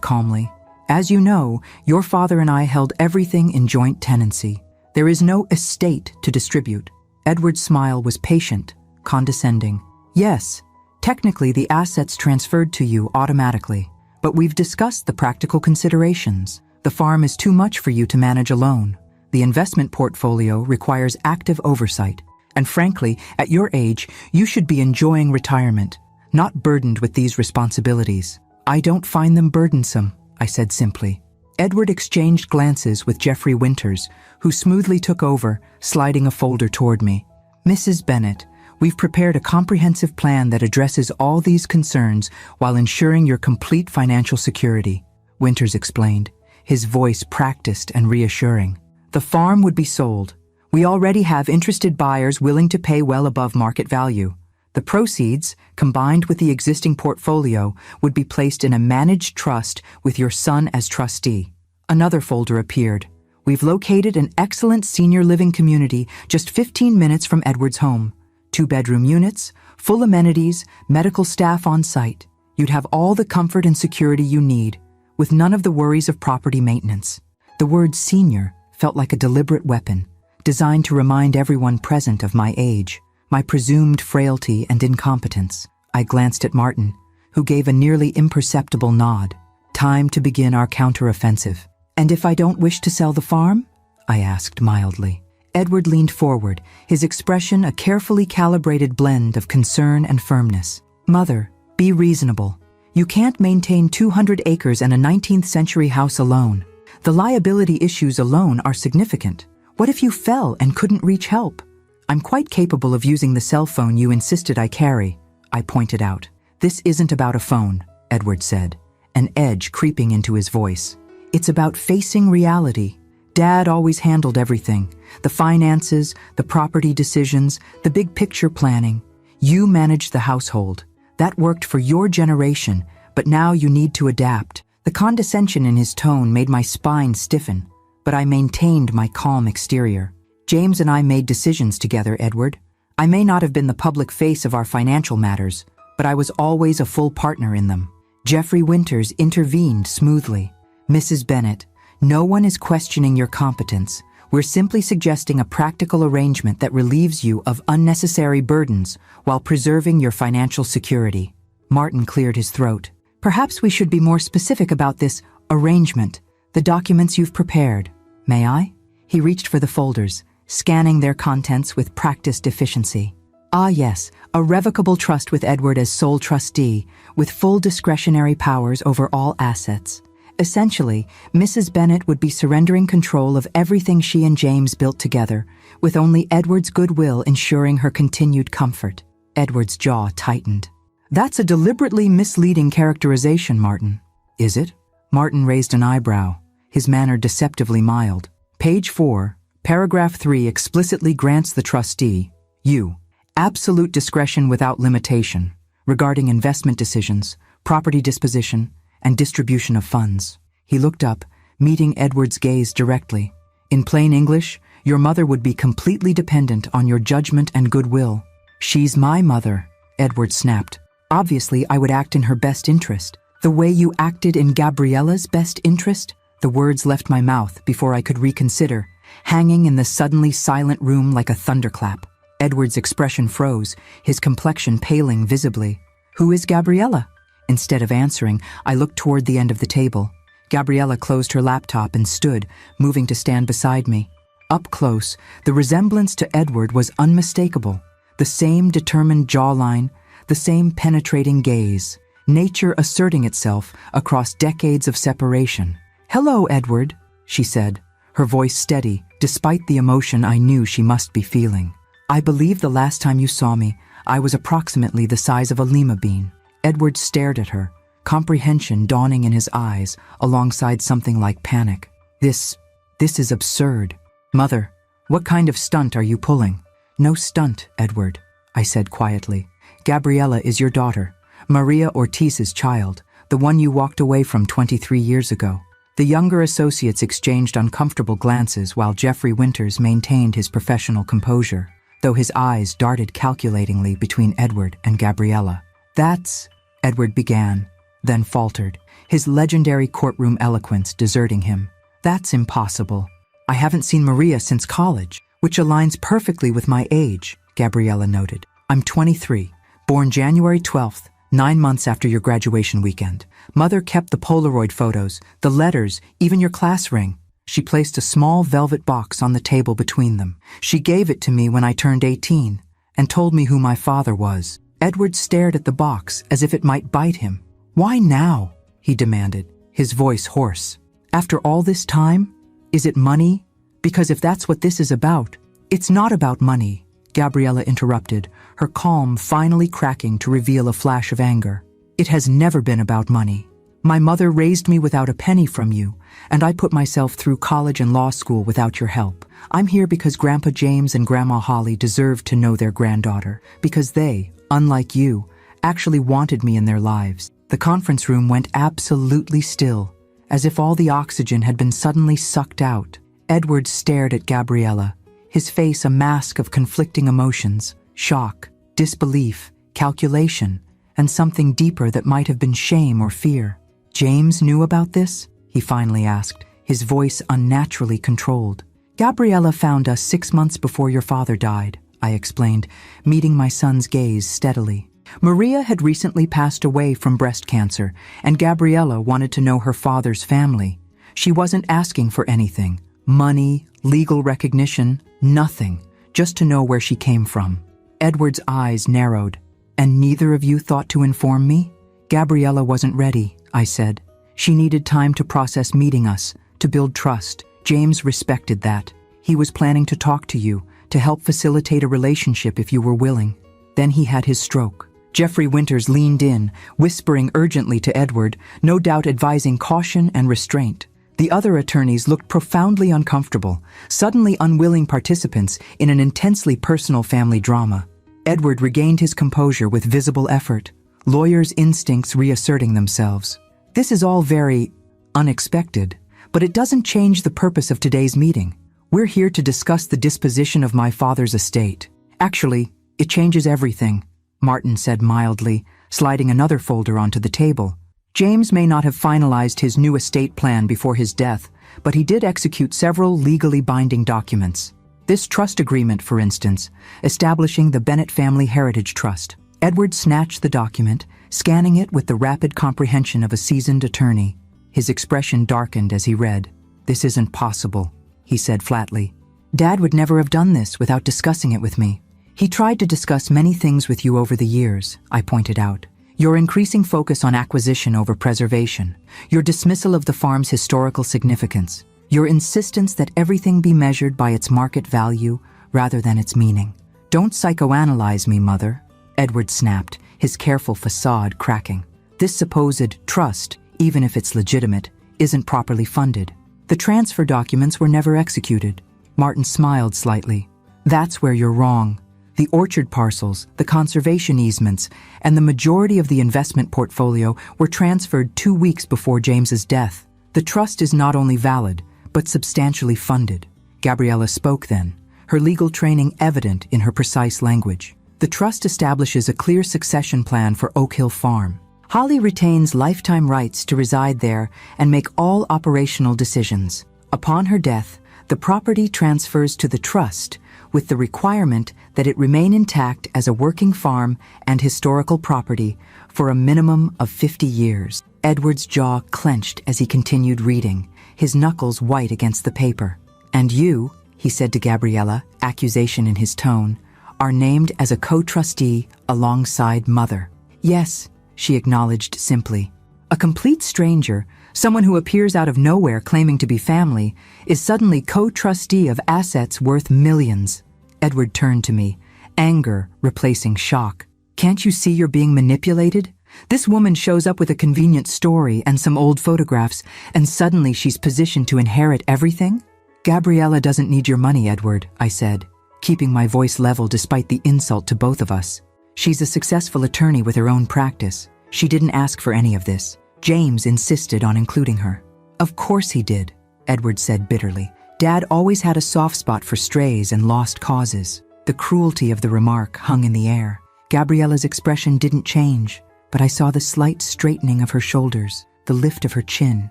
calmly. "As you know, your father and I held everything in joint tenancy. There is no estate to distribute." Edward's smile was patient, condescending. "Yes, technically the assets transferred to you automatically, but we've discussed the practical considerations. The farm is too much for you to manage alone. The investment portfolio requires active oversight. And frankly, at your age, you should be enjoying retirement, not burdened with these responsibilities." "I don't find them burdensome," I said simply. Edward exchanged glances with Jeffrey Winters, who smoothly took over, sliding a folder toward me. "Mrs. Bennet, we've prepared a comprehensive plan that addresses all these concerns while ensuring your complete financial security," Winters explained, his voice practiced and reassuring. The farm would be sold. We already have interested buyers willing to pay well above market value. The proceeds, combined with the existing portfolio, would be placed in a managed trust with your son as trustee. Another folder appeared. We've located an excellent senior living community just 15 minutes from Edward's home. 2-bedroom units, full amenities, medical staff on site. You'd have all the comfort and security you need, with none of the worries of property maintenance. The word senior felt like a deliberate weapon, designed to remind everyone present of my age, my presumed frailty and incompetence. I glanced at Martin, who gave a nearly imperceptible nod. Time to begin our counteroffensive. And if I don't wish to sell the farm? I asked mildly. Edward leaned forward, his expression a carefully calibrated blend of concern and firmness. Mother, be reasonable. You can't maintain 200 acres and a 19th century house alone. The liability issues alone are significant. What if you fell and couldn't reach help? I'm quite capable of using the cell phone you insisted I carry, I pointed out. This isn't about a phone, Edward said, an edge creeping into his voice. It's about facing reality. Dad always handled everything. The finances, the property decisions, the big picture planning. You managed the household. That worked for your generation, but now you need to adapt. The condescension in his tone made my spine stiffen, but I maintained my calm exterior. James and I made decisions together, Edward. I may not have been the public face of our financial matters, but I was always a full partner in them. Jeffrey Winters intervened smoothly. Mrs. Bennet, no one is questioning your competence. We're simply suggesting a practical arrangement that relieves you of unnecessary burdens while preserving your financial security. Martin cleared his throat. Perhaps we should be more specific about this arrangement, the documents you've prepared. May I? He reached for the folders, scanning their contents with practiced efficiency. Ah yes, a revocable trust with Edward as sole trustee, with full discretionary powers over all assets. Essentially, Mrs. Bennet would be surrendering control of everything she and James built together, with only Edward's goodwill ensuring her continued comfort. Edward's jaw tightened. That's a deliberately misleading characterization, Martin. Is it? Martin raised an eyebrow, his manner deceptively mild. Page 4, paragraph 3 explicitly grants the trustee, you, absolute discretion without limitation regarding investment decisions, property disposition, and distribution of funds. He looked up, meeting Edward's gaze directly. In plain English, your mother would be completely dependent on your judgment and goodwill. She's my mother, Edward snapped. Obviously, I would act in her best interest. The way you acted in Gabriella's best interest? The words left my mouth before I could reconsider, hanging in the suddenly silent room like a thunderclap. Edward's expression froze, his complexion paling visibly. Who is Gabriella? Instead of answering, I looked toward the end of the table. Gabriella closed her laptop and stood, moving to stand beside me. Up close, the resemblance to Edward was unmistakable. The same determined jawline, the same penetrating gaze. Nature asserting itself across decades of separation. "Hello, Edward," she said, her voice steady, despite the emotion I knew she must be feeling. "I believe the last time you saw me, I was approximately the size of a lima bean." Edward stared at her, comprehension dawning in his eyes, alongside something like panic. This is absurd. Mother, what kind of stunt are you pulling?" "No stunt, Edward," I said quietly. "Gabriella is your daughter, Maria Ortiz's child, the one you walked away from 23 years ago." The younger associates exchanged uncomfortable glances while Jeffrey Winters maintained his professional composure, though his eyes darted calculatingly between Edward and Gabriella. "That's," Edward began, then faltered, his legendary courtroom eloquence deserting him. "That's impossible. I haven't seen Maria since college, which aligns perfectly with my age," Gabriella noted. "I'm 23, born January 12th, 9 months after your graduation weekend. Mother kept the Polaroid photos, the letters, even your class ring." She placed a small velvet box on the table between them. "She gave it to me when I turned 18 and told me who my father was." Edward stared at the box as if it might bite him. "Why now?" he demanded, his voice hoarse. "After all this time? Is it money? Because if that's what this is about—" "It's not about money," Gabriella interrupted, her calm finally cracking to reveal a flash of anger. "It has never been about money. My mother raised me without a penny from you, and I put myself through college and law school without your help. I'm here because Grandpa James and Grandma Holly deserve to know their granddaughter, because they, unlike you, actually wanted me in their lives. The conference room went absolutely still, as if all the oxygen had been suddenly sucked out. Edward stared at Gabriella, his face a mask of conflicting emotions, shock, disbelief, calculation, and something deeper that might have been shame or fear. James knew about this? He finally asked, his voice unnaturally controlled. Gabriella found us 6 months before your father died, I explained, meeting my son's gaze steadily. Maria had recently passed away from breast cancer, and Gabriella wanted to know her father's family. She wasn't asking for anything, money, legal recognition, nothing, just to know where she came from. Edward's eyes narrowed. And neither of you thought to inform me? Gabriella wasn't ready, I said. She needed time to process meeting us, to build trust. James respected that. He was planning to talk to you, to help facilitate a relationship if you were willing. Then he had his stroke. Jeffrey Winters leaned in, whispering urgently to Edward, no doubt advising caution and restraint. The other attorneys looked profoundly uncomfortable, suddenly unwilling participants in an intensely personal family drama. Edward regained his composure with visible effort, lawyers' instincts reasserting themselves. This is all very unexpected, but it doesn't change the purpose of today's meeting. We're here to discuss the disposition of my father's estate. Actually, it changes everything, Martin said mildly, sliding another folder onto the table. James may not have finalized his new estate plan before his death, but he did execute several legally binding documents. This trust agreement, for instance, establishing the Bennett Family Heritage Trust. Edward snatched the document, scanning it with the rapid comprehension of a seasoned attorney. His expression darkened as he read. "This isn't possible," he said flatly. "Dad would never have done this without discussing it with me. He tried to discuss many things with you over the years," I pointed out. "Your increasing focus on acquisition over preservation, your dismissal of the farm's historical significance, your insistence that everything be measured by its market value rather than its meaning." "Don't psychoanalyze me, Mother," Edward snapped, his careful facade cracking. "This supposed trust, even if it's legitimate, isn't properly funded. The transfer documents were never executed." Martin smiled slightly. "That's where you're wrong. The orchard parcels, the conservation easements, and the majority of the investment portfolio were transferred 2 weeks before James's death. The trust is not only valid, but substantially funded." Gabriella spoke then, her legal training evident in her precise language. "The trust establishes a clear succession plan for Oak Hill Farm. Holly retains lifetime rights to reside there and make all operational decisions. Upon her death, the property transfers to the trust with the requirement that it remain intact as a working farm and historical property for a minimum of 50 years. Edward's jaw clenched as he continued reading, his knuckles white against the paper. "And you," he said to Gabriella, accusation in his tone, "are named as a co-trustee alongside Mother." "Yes," she acknowledged simply. A complete stranger, someone who appears out of nowhere claiming to be family, is suddenly co-trustee of assets worth millions. Edward turned to me, anger replacing shock. "Can't you see you're being manipulated? This woman shows up with a convenient story and some old photographs, and suddenly she's positioned to inherit everything?" "Gabriella doesn't need your money, Edward," I said, keeping my voice level despite the insult to both of us. "She's a successful attorney with her own practice. She didn't ask for any of this. James insisted on including her." "Of course he did," Edward said bitterly. "Dad always had a soft spot for strays and lost causes." The cruelty of the remark hung in the air. Gabriella's expression didn't change, but I saw the slight straightening of her shoulders, the lift of her chin,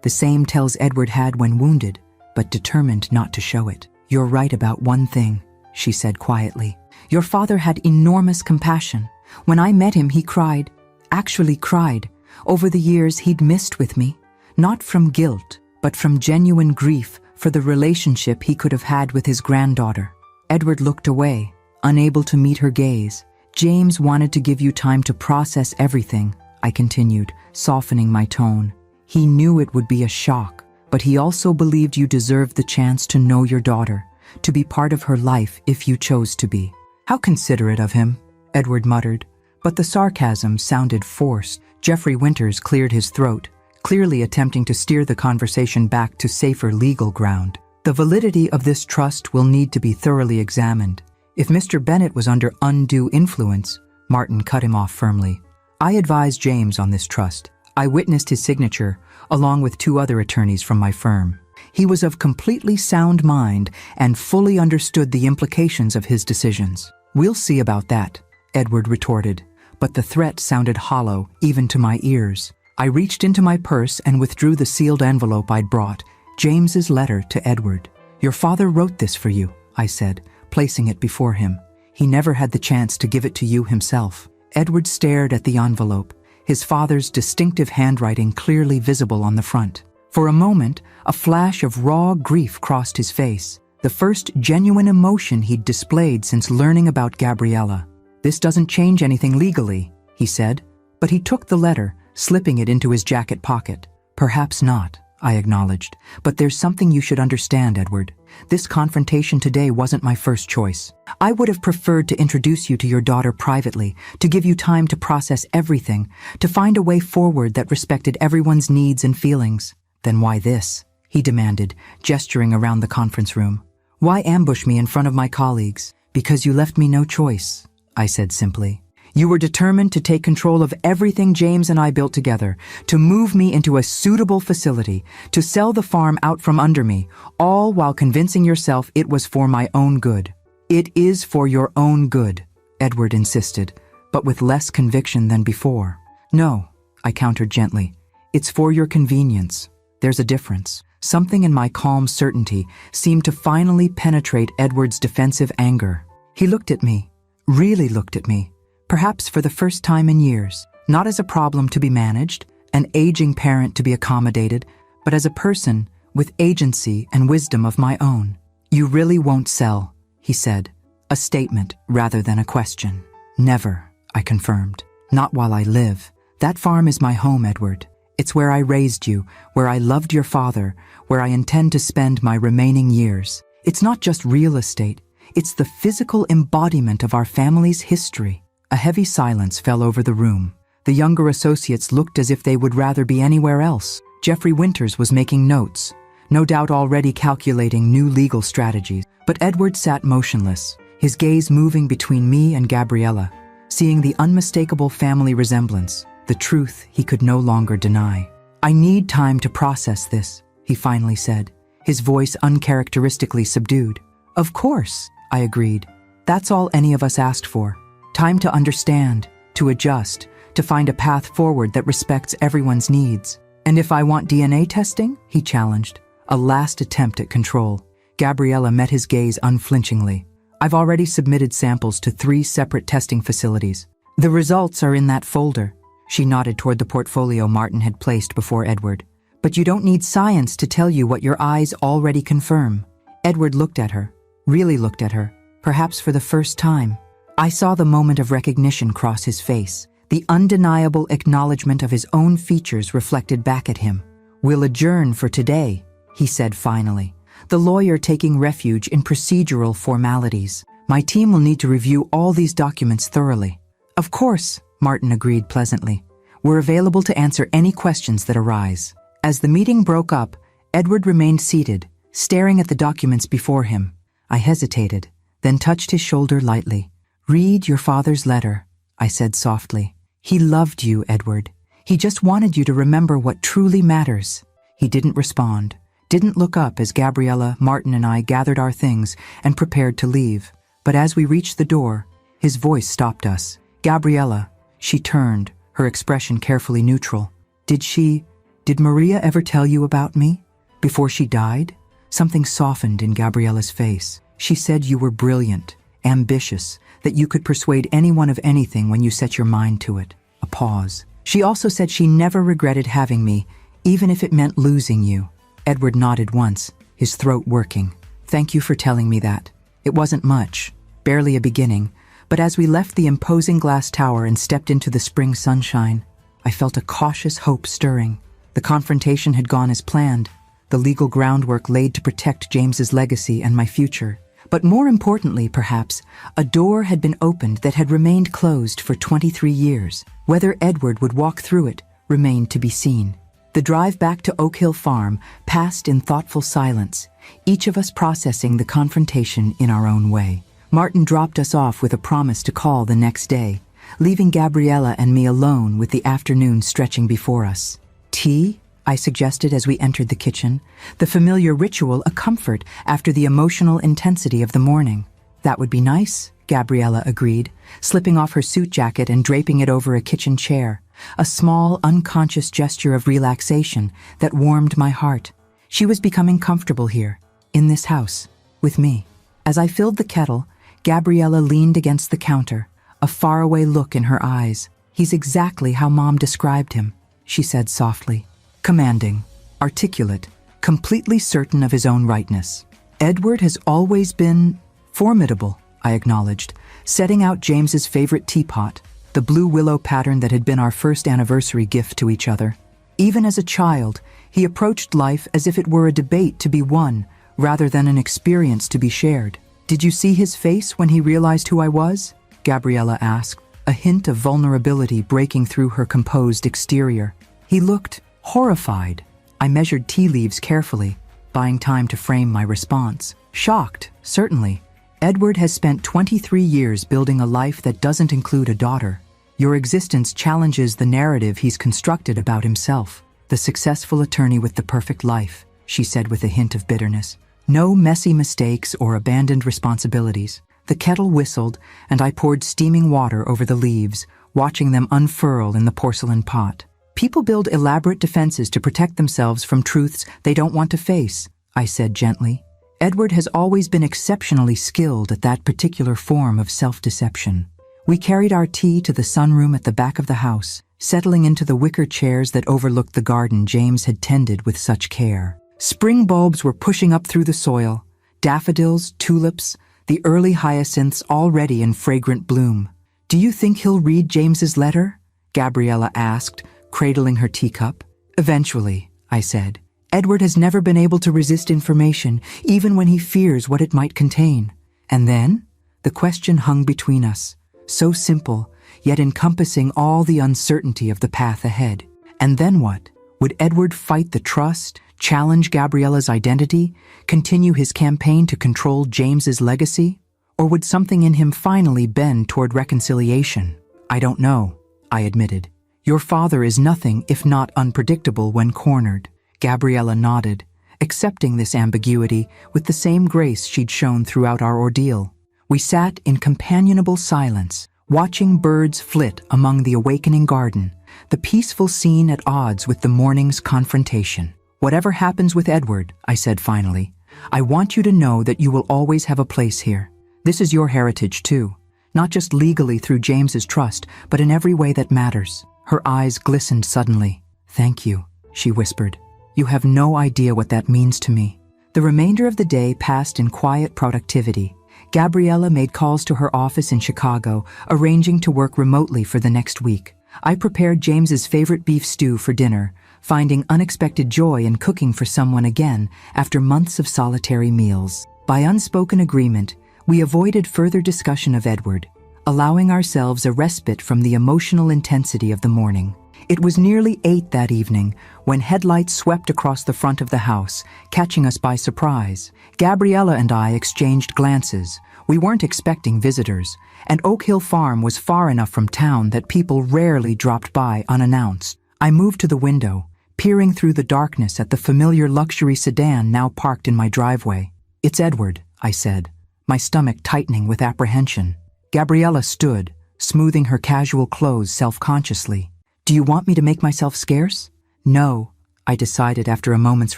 the same tells Edward had when wounded, but determined not to show it. "You're right about one thing," she said quietly. "Your father had enormous compassion. When I met him, he cried, actually cried, over the years he'd missed with me, not from guilt, but from genuine grief for the relationship he could have had with his granddaughter." Edward looked away, unable to meet her gaze. "James wanted to give you time to process everything," I continued, softening my tone. "He knew it would be a shock, but he also believed you deserved the chance to know your daughter, to be part of her life if you chose to be." "How considerate of him," Edward muttered, but the sarcasm sounded forced. Jeffrey Winters cleared his throat, clearly attempting to steer the conversation back to safer legal ground. The validity of this trust will need to be thoroughly examined. If Mr. Bennett was under undue influence, Martin cut him off firmly. I advised James on this trust. I witnessed his signature, along with 2 other attorneys from my firm. He was of completely sound mind and fully understood the implications of his decisions. We'll see about that, Edward retorted, but the threat sounded hollow even to my ears. I reached into my purse and withdrew the sealed envelope I'd brought, James's letter to Edward. Your father wrote this for you, I said, placing it before him. He never had the chance to give it to you himself. Edward stared at the envelope, his father's distinctive handwriting clearly visible on the front. For a moment, a flash of raw grief crossed his face, the first genuine emotion he'd displayed since learning about Gabriella. This doesn't change anything legally, he said, but he took the letter, slipping it into his jacket pocket. Perhaps not, I acknowledged, but there's something you should understand, Edward. This confrontation today wasn't my first choice. I would have preferred to introduce you to your daughter privately, to give you time to process everything, to find a way forward that respected everyone's needs and feelings. Then why this? He demanded, gesturing around the conference room. Why ambush me in front of my colleagues? Because you left me no choice, I said simply. You were determined to take control of everything James and I built together, to move me into a suitable facility, to sell the farm out from under me, all while convincing yourself it was for my own good. It is for your own good, Edward insisted, but with less conviction than before. No, I countered gently. It's for your convenience. There's a difference. Something in my calm certainty seemed to finally penetrate Edward's defensive anger. He looked at me, really looked at me. Perhaps for the first time in years, not as a problem to be managed, an aging parent to be accommodated, but as a person with agency and wisdom of my own. You really won't sell, he said, a statement rather than a question. Never, I confirmed. Not while I live. That farm is my home, Edward. It's where I raised you, where I loved your father, where I intend to spend my remaining years. It's not just real estate, it's the physical embodiment of our family's history. A heavy silence fell over the room. The younger associates looked as if they would rather be anywhere else. Jeffrey Winters was making notes, no doubt already calculating new legal strategies. But Edward sat motionless, his gaze moving between me and Gabriella, seeing the unmistakable family resemblance, the truth he could no longer deny. I need time to process this, he finally said, his voice uncharacteristically subdued. Of course, I agreed. That's all any of us asked for. Time to understand, to adjust, to find a path forward that respects everyone's needs. And if I want DNA testing? He challenged, a last attempt at control. Gabriella met his gaze unflinchingly. I've already submitted samples to 3 separate testing facilities. The results are in that folder. She nodded toward the portfolio Martin had placed before Edward. But you don't need science to tell you what your eyes already confirm. Edward looked at her, really looked at her, perhaps for the first time. I saw the moment of recognition cross his face, the undeniable acknowledgement of his own features reflected back at him. We'll adjourn for today, he said finally, the lawyer taking refuge in procedural formalities. My team will need to review all these documents thoroughly. Of course, Martin agreed pleasantly. We're available to answer any questions that arise. As the meeting broke up, Edward remained seated, staring at the documents before him. I hesitated, then touched his shoulder lightly. Read your father's letter, I said softly. He loved you, Edward. He just wanted you to remember what truly matters. He didn't respond, didn't look up as Gabriella, Martin, and I gathered our things and prepared to leave. But as we reached the door, his voice stopped us. Gabriella, she turned, her expression carefully neutral. Did Maria ever tell you about me? Before she died? Something softened in Gabriella's face. She said you were brilliant, ambitious, that you could persuade anyone of anything when you set your mind to it. A pause. She also said she never regretted having me, even if it meant losing you. Edward nodded once, his throat working. Thank you for telling me that. It wasn't much, barely a beginning, but as we left the imposing glass tower and stepped into the spring sunshine, I felt a cautious hope stirring. The confrontation had gone as planned, the legal groundwork laid to protect James's legacy and my future. But more importantly, perhaps, a door had been opened that had remained closed for 23 years. Whether Edward would walk through it remained to be seen. The drive back to Oak Hill Farm passed in thoughtful silence, each of us processing the confrontation in our own way. Martin dropped us off with a promise to call the next day, leaving Gabriella and me alone with the afternoon stretching before us. Tea? I suggested as we entered the kitchen, the familiar ritual a comfort after the emotional intensity of the morning. That would be nice, Gabriella agreed, slipping off her suit jacket and draping it over a kitchen chair, a small, unconscious gesture of relaxation that warmed my heart. She was becoming comfortable here, in this house, with me. As I filled the kettle, Gabriella leaned against the counter, a faraway look in her eyes. "He's exactly how Mom described him," she said softly. Commanding, articulate, completely certain of his own rightness. Edward has always been formidable, I acknowledged, setting out James's favorite teapot, the blue willow pattern that had been our first anniversary gift to each other. Even as a child, he approached life as if it were a debate to be won, rather than an experience to be shared. "Did you see his face when he realized who I was?" Gabriella asked, a hint of vulnerability breaking through her composed exterior. "He looked horrified." I measured tea leaves carefully, buying time to frame my response. "Shocked, certainly. Edward has spent 23 years building a life that doesn't include a daughter. Your existence challenges the narrative he's constructed about himself. The successful attorney with the perfect life," she said with a hint of bitterness. "No messy mistakes or abandoned responsibilities." The kettle whistled, and I poured steaming water over the leaves, watching them unfurl in the porcelain pot. "People build elaborate defenses to protect themselves from truths they don't want to face," I said gently. Edward has always been exceptionally skilled at that particular form of self-deception. We carried our tea to the sunroom at the back of the house, settling into the wicker chairs that overlooked the garden James had tended with such care. Spring bulbs were pushing up through the soil, daffodils, tulips, the early hyacinths already in fragrant bloom. "Do you think he'll read James's letter?" Gabriella asked, cradling her teacup. "Eventually," I said. "Edward has never been able to resist information, even when he fears what it might contain." And then, the question hung between us, so simple, yet encompassing all the uncertainty of the path ahead. And then what? Would Edward fight the trust, challenge Gabriella's identity, continue his campaign to control James's legacy? Or would something in him finally bend toward reconciliation? "I don't know," I admitted. "Your father is nothing if not unpredictable when cornered." Gabriella nodded, accepting this ambiguity with the same grace she'd shown throughout our ordeal. We sat in companionable silence, watching birds flit among the awakening garden, the peaceful scene at odds with the morning's confrontation. "Whatever happens with Edward," I said finally, "I want you to know that you will always have a place here. This is your heritage too, not just legally through James's trust, but in every way that matters." Her eyes glistened suddenly. "Thank you," she whispered. "You have no idea what that means to me." The remainder of the day passed in quiet productivity. Gabriella made calls to her office in Chicago, arranging to work remotely for the next week. I prepared James's favorite beef stew for dinner, finding unexpected joy in cooking for someone again after months of solitary meals. By unspoken agreement, we avoided further discussion of Edward, allowing ourselves a respite from the emotional intensity of the morning. It was nearly 8 that evening when headlights swept across the front of the house, catching us by surprise. Gabriella and I exchanged glances. We weren't expecting visitors, and Oak Hill Farm was far enough from town that people rarely dropped by unannounced. I moved to the window, peering through the darkness at the familiar luxury sedan now parked in my driveway. "It's Edward," I said, my stomach tightening with apprehension. Gabriella stood, smoothing her casual clothes self-consciously. "Do you want me to make myself scarce?" "No," I decided after a moment's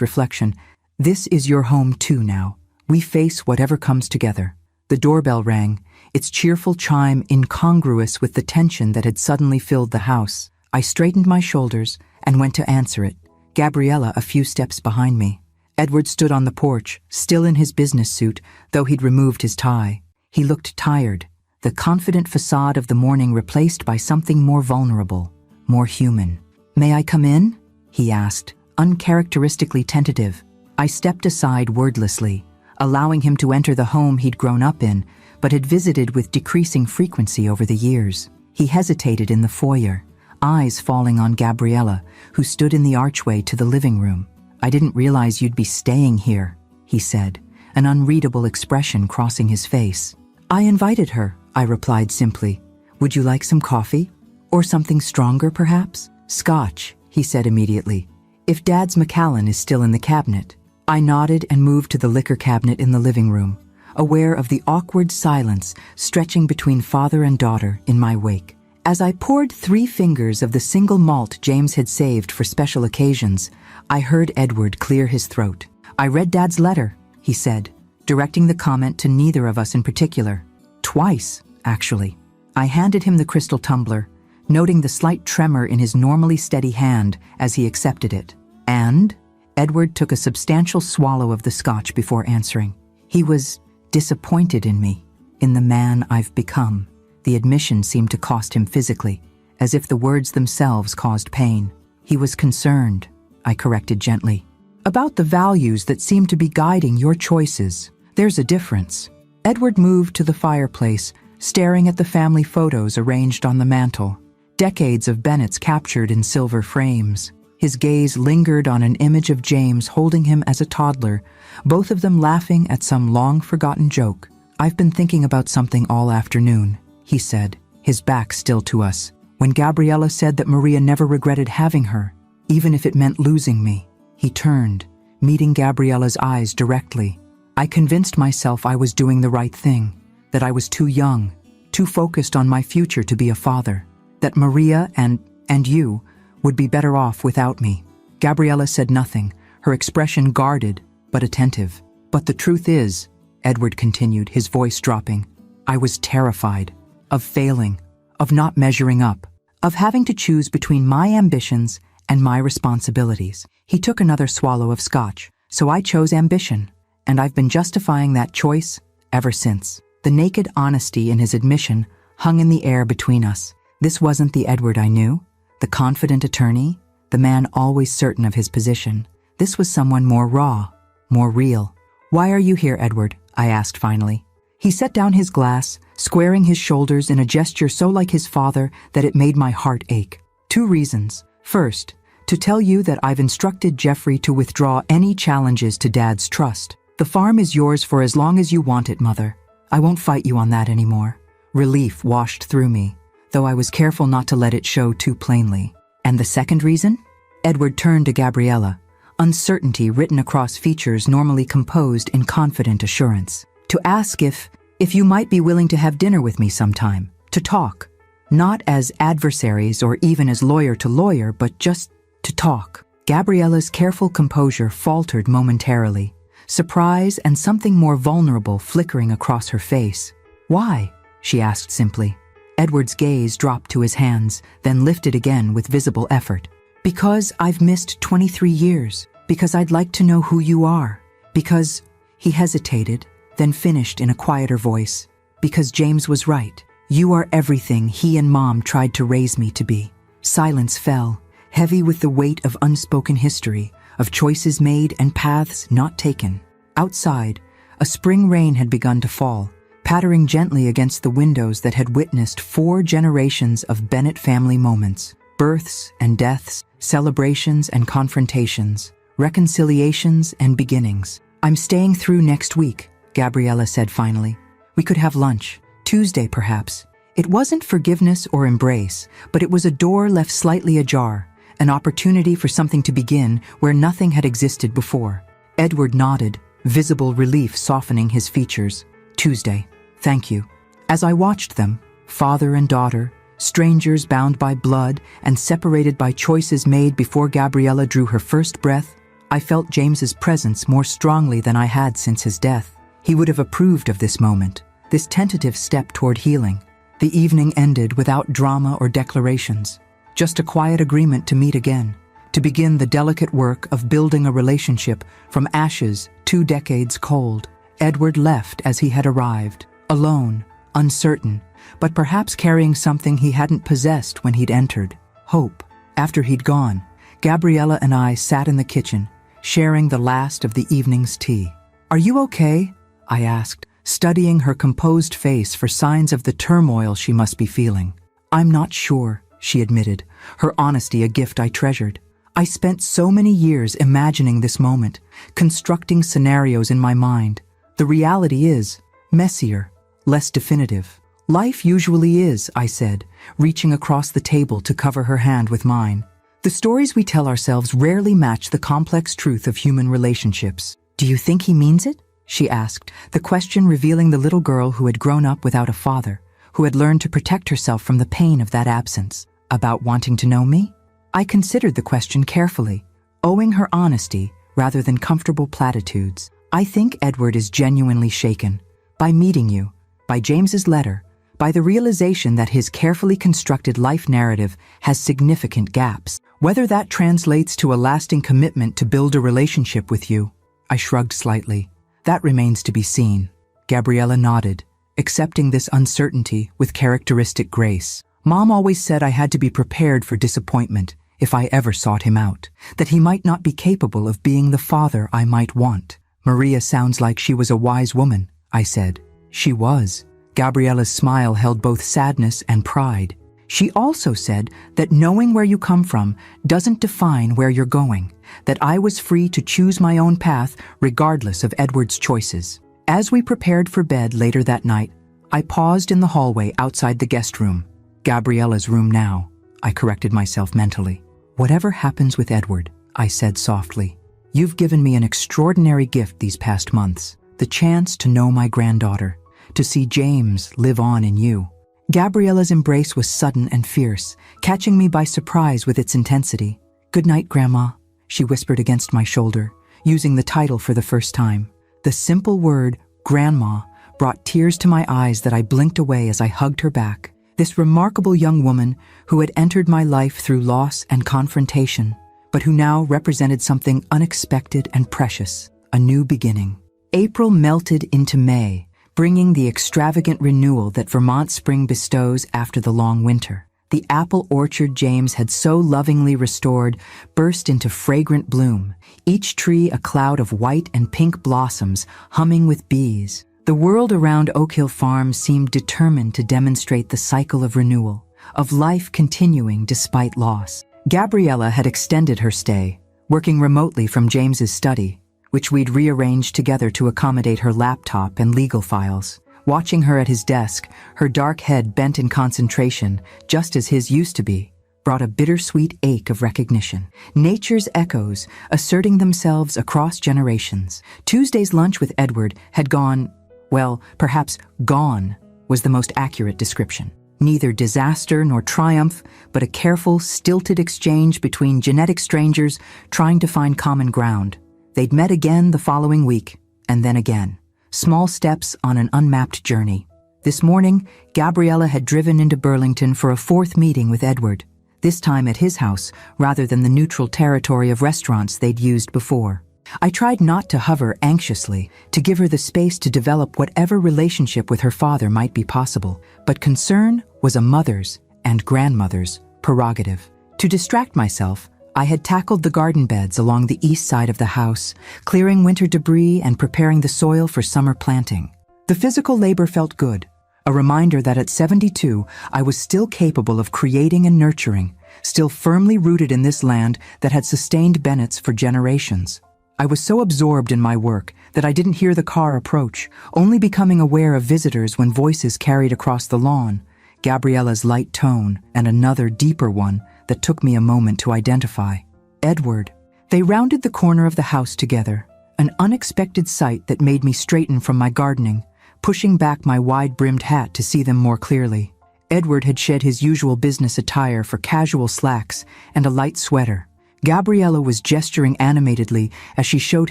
reflection. "This is your home too now. We face whatever comes together." The doorbell rang, its cheerful chime incongruous with the tension that had suddenly filled the house. I straightened my shoulders and went to answer it, Gabriella a few steps behind me. Edward stood on the porch, still in his business suit, though he'd removed his tie. He looked tired, the confident facade of the morning replaced by something more vulnerable, more human. "May I come in?" he asked, uncharacteristically tentative. I stepped aside wordlessly, allowing him to enter the home he'd grown up in, but had visited with decreasing frequency over the years. He hesitated in the foyer, eyes falling on Gabriella, who stood in the archway to the living room. "I didn't realize you'd be staying here," he said, an unreadable expression crossing his face. "I invited her," I replied simply. "Would you like some coffee? Or something stronger, perhaps?" "Scotch," he said immediately. "If Dad's Macallan is still in the cabinet." I nodded and moved to the liquor cabinet in the living room, aware of the awkward silence stretching between father and daughter in my wake. As I poured 3 fingers of the single malt James had saved for special occasions, I heard Edward clear his throat. "I read Dad's letter," he said, directing the comment to neither of us in particular. "Twice, actually." I handed him the crystal tumbler, noting the slight tremor in his normally steady hand as he accepted it. "And?" Edward took a substantial swallow of the scotch before answering. He was disappointed in me, in the man I've become. The admission seemed to cost him physically, as if the words themselves caused pain. He was concerned, I corrected gently, about the values that seem to be guiding your choices. There's a difference. Edward moved to the fireplace, staring at the family photos arranged on the mantel. Decades of Bennetts captured in silver frames. His gaze lingered on an image of James holding him as a toddler, both of them laughing at some long-forgotten joke. "I've been thinking about something all afternoon," he said, his back still to us. "When Gabriella said that Maria never regretted having her, even if it meant losing me." He turned, meeting Gabriella's eyes directly. I convinced myself I was doing the right thing, that I was too young, too focused on my future to be a father, that Maria and you would be better off without me. Gabriella said nothing, her expression guarded but attentive. "But the truth is," Edward continued, his voice dropping, "I was terrified of failing, of not measuring up, of having to choose between my ambitions and my responsibilities." He took another swallow of scotch. "So I chose ambition, and I've been justifying that choice ever since." The naked honesty in his admission hung in the air between us. This wasn't the Edward I knew, the confident attorney, the man always certain of his position. This was someone more raw, more real. "Why are you here, Edward?" I asked finally. He set down his glass, squaring his shoulders in a gesture so like his father that it made my heart ache. "2 reasons. First, to tell you that I've instructed Jeffrey to withdraw any challenges to Dad's trust. The farm is yours for as long as you want it, Mother. I won't fight you on that anymore." Relief washed through me, though I was careful not to let it show too plainly. "And the second reason?" Edward turned to Gabriella, uncertainty written across features normally composed in confident assurance. "To ask if you might be willing to have dinner with me sometime, to talk. Not as adversaries or even as lawyer to lawyer, but just to talk." Gabriella's careful composure faltered momentarily, surprise and something more vulnerable flickering across her face. "Why?" she asked simply. Edward's gaze dropped to his hands, then lifted again with visible effort. "Because I've missed 23 years. Because I'd like to know who you are. Because..." He hesitated, then finished in a quieter voice. "Because James was right. You are everything he and Mom tried to raise me to be." Silence fell, heavy with the weight of unspoken history, of choices made and paths not taken. Outside, a spring rain had begun to fall, pattering gently against the windows that had witnessed 4 generations of Bennett family moments. Births and deaths, celebrations and confrontations, reconciliations and beginnings. "I'm staying through next week," Gabriella said finally. "We could have lunch, Tuesday perhaps." It wasn't forgiveness or embrace, but it was a door left slightly ajar, an opportunity for something to begin where nothing had existed before. Edward nodded, visible relief softening his features. "Tuesday. Thank you." As I watched them, father and daughter, strangers bound by blood and separated by choices made before Gabriella drew her first breath, I felt James's presence more strongly than I had since his death. He would have approved of this moment, this tentative step toward healing. The evening ended without drama or declarations, just a quiet agreement to meet again, to begin the delicate work of building a relationship from ashes 2 decades cold. Edward left as he had arrived, alone, uncertain, but perhaps carrying something he hadn't possessed when he'd entered: hope. After he'd gone, Gabriella and I sat in the kitchen, sharing the last of the evening's tea. "Are you okay?" I asked, studying her composed face for signs of the turmoil she must be feeling. "I'm not sure," she admitted, her honesty a gift I treasured. I spent so many years imagining this moment, constructing scenarios in my mind. The reality is messier, less definitive. Life usually is, I said, reaching across the table to cover her hand with mine. The stories we tell ourselves rarely match the complex truth of human relationships. Do you think he means it? She asked, the question revealing the little girl who had grown up without a father, who had learned to protect herself from the pain of that absence. About wanting to know me? I considered the question carefully, owing her honesty rather than comfortable platitudes. I think Edward is genuinely shaken by meeting you, by James's letter, by the realization that his carefully constructed life narrative has significant gaps. Whether that translates to a lasting commitment to build a relationship with you, I shrugged slightly. That remains to be seen. Gabriella nodded, accepting this uncertainty with characteristic grace. Mom always said I had to be prepared for disappointment if I ever sought him out, that he might not be capable of being the father I might want. Maria sounds like she was a wise woman, I said. She was. Gabriella's smile held both sadness and pride. She also said that knowing where you come from doesn't define where you're going, that I was free to choose my own path regardless of Edward's choices. As we prepared for bed later that night, I paused in the hallway outside the guest room. Gabriella's room now, I corrected myself mentally. Whatever happens with Edward, I said softly, you've given me an extraordinary gift these past months, the chance to know my granddaughter, to see James live on in you. Gabriella's embrace was sudden and fierce, catching me by surprise with its intensity. Good night, Grandma, she whispered against my shoulder, using the title for the first time. The simple word, Grandma, brought tears to my eyes that I blinked away as I hugged her back. This remarkable young woman who had entered my life through loss and confrontation, but who now represented something unexpected and precious, a new beginning. April melted into May, bringing the extravagant renewal that Vermont spring bestows after the long winter. The apple orchard James had so lovingly restored burst into fragrant bloom, each tree a cloud of white and pink blossoms humming with bees. The world around Oak Hill Farm seemed determined to demonstrate the cycle of renewal, of life continuing despite loss. Gabriella had extended her stay, working remotely from James's study, which we'd rearranged together to accommodate her laptop and legal files. Watching her at his desk, her dark head bent in concentration, just as his used to be, brought a bittersweet ache of recognition. Nature's echoes asserting themselves across generations. Tuesday's lunch with Edward had gone, well, perhaps gone was the most accurate description. Neither disaster nor triumph, but a careful, stilted exchange between genetic strangers trying to find common ground. They'd met again the following week, and then again. Small steps on an unmapped journey. This morning, Gabriella had driven into Burlington for a fourth meeting with Edward, this time at his house rather than the neutral territory of restaurants they'd used before. I tried not to hover anxiously, to give her the space to develop whatever relationship with her father might be possible, but concern was a mother's and grandmother's prerogative. To distract myself, I had tackled the garden beds along the east side of the house, clearing winter debris and preparing the soil for summer planting. The physical labor felt good, a reminder that at 72, I was still capable of creating and nurturing, still firmly rooted in this land that had sustained Bennetts for generations. I was so absorbed in my work that I didn't hear the car approach, only becoming aware of visitors when voices carried across the lawn, Gabriella's light tone and another deeper one that took me a moment to identify. Edward. They rounded the corner of the house together, an unexpected sight that made me straighten from my gardening, pushing back my wide-brimmed hat to see them more clearly. Edward had shed his usual business attire for casual slacks and a light sweater. Gabriella was gesturing animatedly as she showed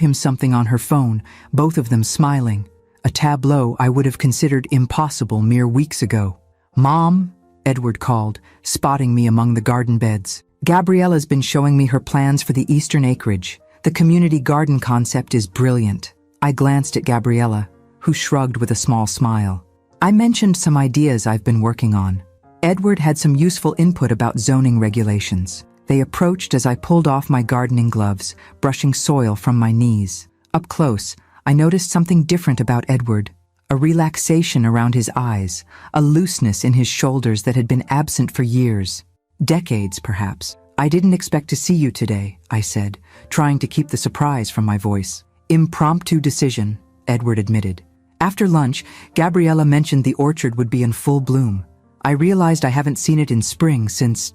him something on her phone, both of them smiling, a tableau I would have considered impossible mere weeks ago. "Mom," Edward called, spotting me among the garden beds. Gabriella's been showing me her plans for the eastern acreage. The community garden concept is brilliant. I glanced at Gabriella, who shrugged with a small smile. I mentioned some ideas I've been working on. Edward had some useful input about zoning regulations. They approached as I pulled off my gardening gloves, brushing soil from my knees. Up close, I noticed something different about Edward. A relaxation around his eyes, a looseness in his shoulders that had been absent for years. Decades, perhaps. I didn't expect to see you today, I said, trying to keep the surprise from my voice. Impromptu decision, Edward admitted. After lunch, Gabriella mentioned the orchard would be in full bloom. I realized I haven't seen it in spring since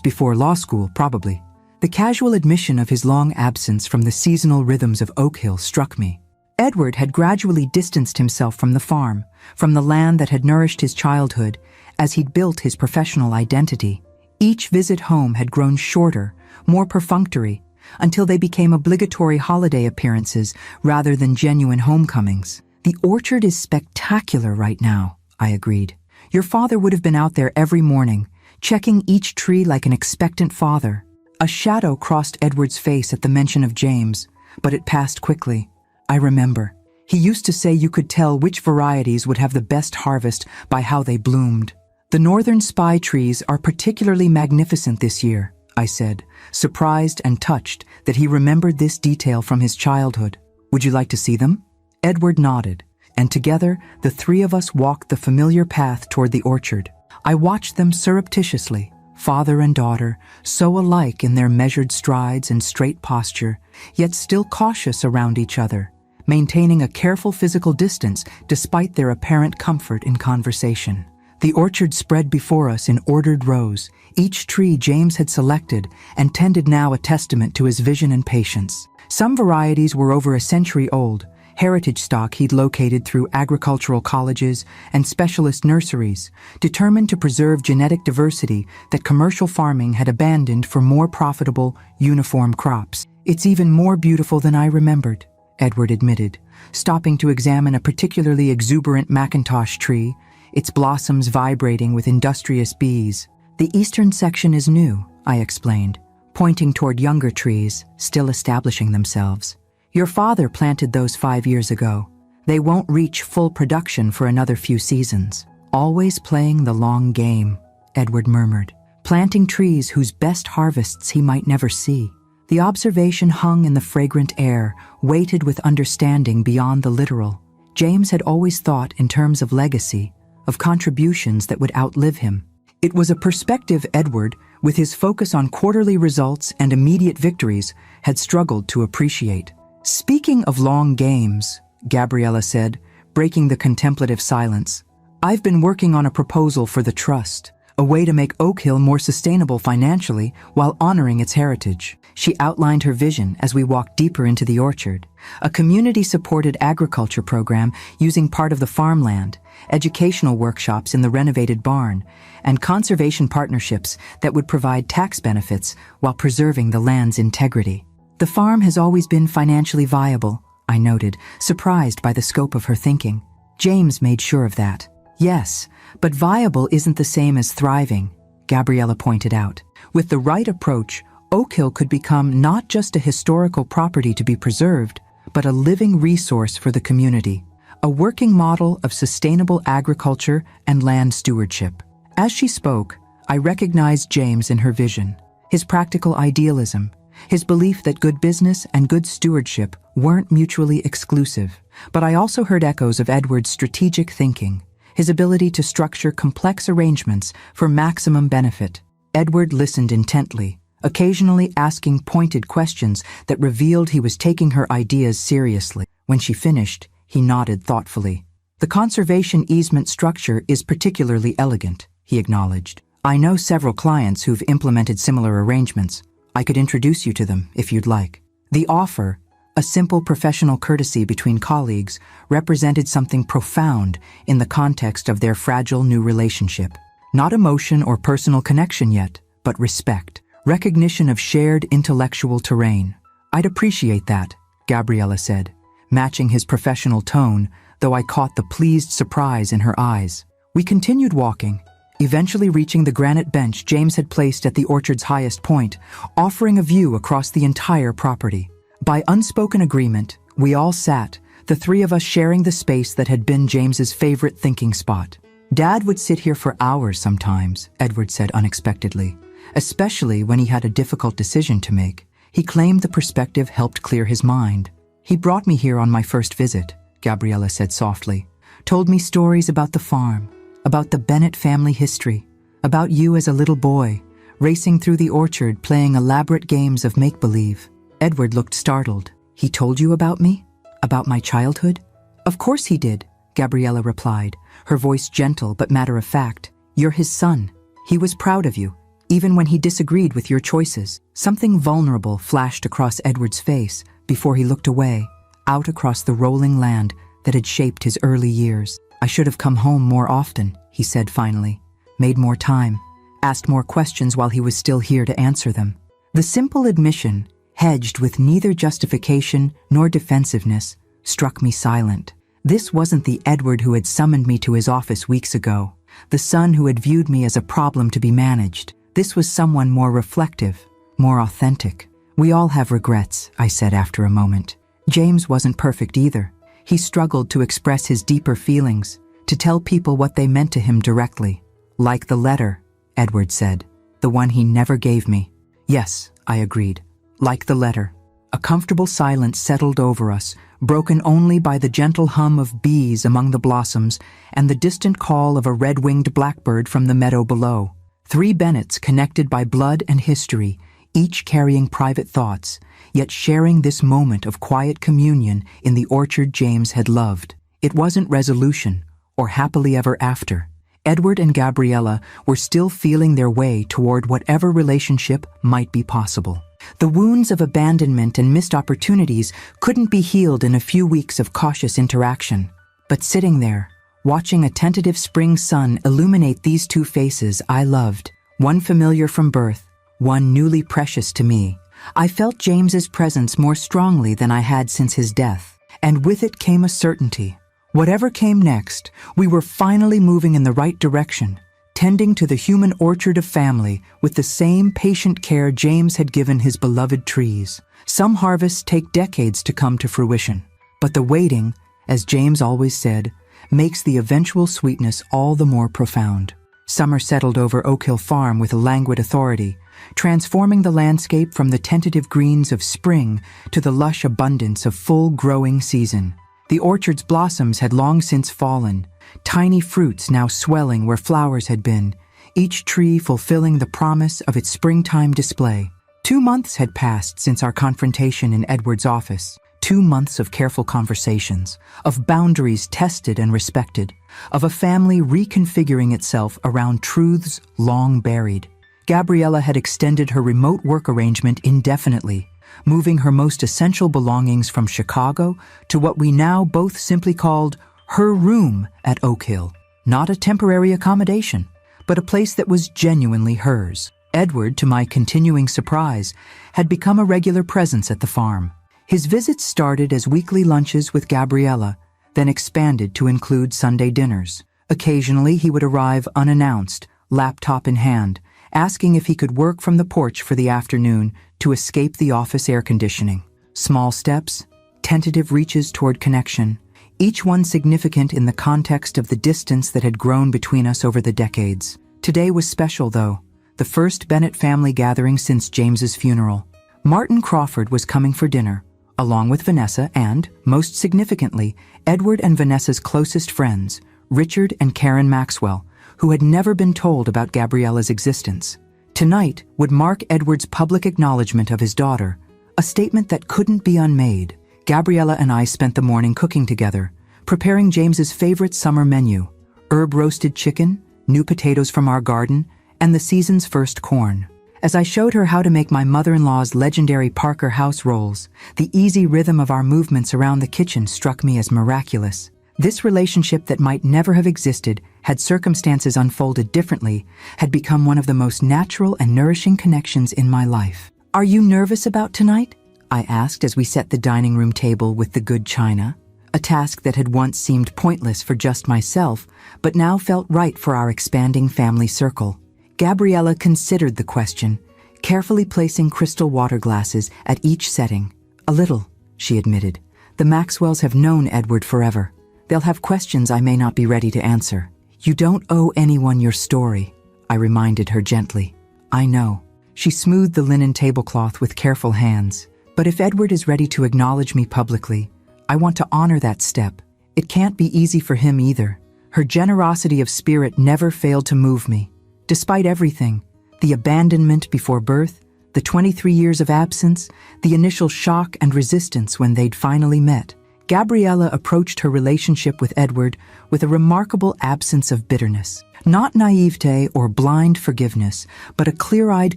before law school, probably. The casual admission of his long absence from the seasonal rhythms of Oak Hill struck me. Edward had gradually distanced himself from the farm, from the land that had nourished his childhood, as he'd built his professional identity. Each visit home had grown shorter, more perfunctory, until they became obligatory holiday appearances rather than genuine homecomings. The orchard is spectacular right now, I agreed. Your father would have been out there every morning, checking each tree like an expectant father. A shadow crossed Edward's face at the mention of James, but it passed quickly. I remember. He used to say you could tell which varieties would have the best harvest by how they bloomed. The northern spy trees are particularly magnificent this year, I said, surprised and touched that he remembered this detail from his childhood. Would you like to see them? Edward nodded, and together the three of us walked the familiar path toward the orchard. I watched them surreptitiously, father and daughter, so alike in their measured strides and straight posture, yet still cautious around each other, maintaining a careful physical distance despite their apparent comfort in conversation. The orchard spread before us in ordered rows, each tree James had selected and tended now a testament to his vision and patience. Some varieties were over a century old, heritage stock he'd located through agricultural colleges and specialist nurseries, determined to preserve genetic diversity that commercial farming had abandoned for more profitable, uniform crops. It's even more beautiful than I remembered, Edward admitted, stopping to examine a particularly exuberant Macintosh tree, its blossoms vibrating with industrious bees. The eastern section is new, I explained, pointing toward younger trees, still establishing themselves. Your father planted those 5 years ago. They won't reach full production for another few seasons. Always playing the long game, Edward murmured, planting trees whose best harvests he might never see. The observation hung in the fragrant air, weighted with understanding beyond the literal. James had always thought in terms of legacy, of contributions that would outlive him. It was a perspective Edward, with his focus on quarterly results and immediate victories, had struggled to appreciate. Speaking of long games, Gabriella said, breaking the contemplative silence, I've been working on a proposal for the trust, a way to make Oak Hill more sustainable financially while honoring its heritage. She outlined her vision as we walked deeper into the orchard, a community-supported agriculture program using part of the farmland, educational workshops in the renovated barn, and conservation partnerships that would provide tax benefits while preserving the land's integrity. The farm has always been financially viable, I noted, surprised by the scope of her thinking. James made sure of that. Yes, but viable isn't the same as thriving, Gabriella pointed out. With the right approach, Oak Hill could become not just a historical property to be preserved, but a living resource for the community, a working model of sustainable agriculture and land stewardship. As she spoke, I recognized James in her vision, his practical idealism, his belief that good business and good stewardship weren't mutually exclusive. But I also heard echoes of Edward's strategic thinking, his ability to structure complex arrangements for maximum benefit. Edward listened intently, occasionally asking pointed questions that revealed he was taking her ideas seriously. When she finished, he nodded thoughtfully. The conservation easement structure is particularly elegant, he acknowledged. I know several clients who've implemented similar arrangements. I could introduce you to them if you'd like. The offer, a simple professional courtesy between colleagues, represented something profound in the context of their fragile new relationship. Not emotion or personal connection yet, but respect, recognition of shared intellectual terrain. I'd appreciate that, Gabriella said, matching his professional tone, though I caught the pleased surprise in her eyes. We continued walking, eventually reaching the granite bench James had placed at the orchard's highest point, offering a view across the entire property. By unspoken agreement, we all sat, the three of us sharing the space that had been James's favorite thinking spot. Dad would sit here for hours sometimes, Edward said unexpectedly, especially when he had a difficult decision to make. He claimed the perspective helped clear his mind. He brought me here on my first visit, Gabriella said softly, told me stories about the farm, about the Bennett family history, About you as a little boy, racing through the orchard playing elaborate games of make-believe. Edward looked startled. He told you about me? About my childhood? Of course he did, Gabriella replied, her voice gentle but matter-of-fact. You're his son. He was proud of you, even when he disagreed with your choices. Something vulnerable flashed across Edward's face before he looked away, out across the rolling land that had shaped his early years. I should have come home more often, he said finally, made more time, asked more questions while he was still here to answer them. The simple admission, hedged with neither justification nor defensiveness, struck me silent. This wasn't the Edward who had summoned me to his office weeks ago, the son who had viewed me as a problem to be managed. This was someone more reflective, more authentic. We all have regrets, I said after a moment. James wasn't perfect either. He struggled to express his deeper feelings, to tell people what they meant to him directly. Like the letter, Edward said, the one he never gave me. Yes, I agreed. Like the letter. A comfortable silence settled over us, broken only by the gentle hum of bees among the blossoms and the distant call of a red-winged blackbird from the meadow below. 3 Bennets connected by blood and history, each carrying private thoughts, yet sharing this moment of quiet communion in the orchard James had loved. It wasn't resolution, or happily ever after. Edward and Gabriella were still feeling their way toward whatever relationship might be possible. The wounds of abandonment and missed opportunities couldn't be healed in a few weeks of cautious interaction. But sitting there, watching a tentative spring sun illuminate these 2 faces I loved, one familiar from birth, one newly precious to me, I felt James's presence more strongly than I had since his death. And with it came a certainty. Whatever came next, we were finally moving in the right direction, tending to the human orchard of family with the same patient care James had given his beloved trees. Some harvests take decades to come to fruition, but the waiting, as James always said, makes the eventual sweetness all the more profound. Summer settled over Oak Hill Farm with a languid authority, transforming the landscape from the tentative greens of spring to the lush abundance of full-growing season. The orchard's blossoms had long since fallen, tiny fruits now swelling where flowers had been, each tree fulfilling the promise of its springtime display. 2 months had passed since our confrontation in Edward's office. 2 months of careful conversations, of boundaries tested and respected, of a family reconfiguring itself around truths long buried. Gabriella had extended her remote work arrangement indefinitely, moving her most essential belongings from Chicago to what we now both simply called her room at Oak Hill. Not a temporary accommodation, but a place that was genuinely hers. Edward, to my continuing surprise, had become a regular presence at the farm. His visits started as weekly lunches with Gabriella, then expanded to include Sunday dinners. Occasionally, he would arrive unannounced, laptop in hand, asking if he could work from the porch for the afternoon to escape the office air conditioning. Small steps, tentative reaches toward connection, each one significant in the context of the distance that had grown between us over the decades. Today was special, though, the first Bennett family gathering since James's funeral. Martin Crawford was coming for dinner, along with Vanessa and, most significantly, Edward and Vanessa's closest friends, Richard and Karen Maxwell, who had never been told about Gabriella's existence. Tonight would mark Edward's public acknowledgement of his daughter, a statement that couldn't be unmade. Gabriella and I spent the morning cooking together, preparing James's favorite summer menu, herb-roasted chicken, new potatoes from our garden, and the season's first corn. As I showed her how to make my mother-in-law's legendary Parker house rolls, the easy rhythm of our movements around the kitchen struck me as miraculous. This relationship that might never have existed had circumstances unfolded differently had become one of the most natural and nourishing connections in my life. "Are you nervous about tonight?" I asked as we set the dining room table with the good china, a task that had once seemed pointless for just myself, but now felt right for our expanding family circle. Gabriella considered the question, carefully placing crystal water glasses at each setting. "A little," she admitted. "The Maxwells have known Edward forever. They'll have questions I may not be ready to answer." "You don't owe anyone your story," I reminded her gently. "I know." She smoothed the linen tablecloth with careful hands. "But if Edward is ready to acknowledge me publicly, I want to honor that step. It can't be easy for him either." Her generosity of spirit never failed to move me, Despite everything, the abandonment before birth, the 23 years of absence, the initial shock and resistance when they'd finally met, Gabriella approached her relationship with Edward with a remarkable absence of bitterness. Not naivete or blind forgiveness, but a clear-eyed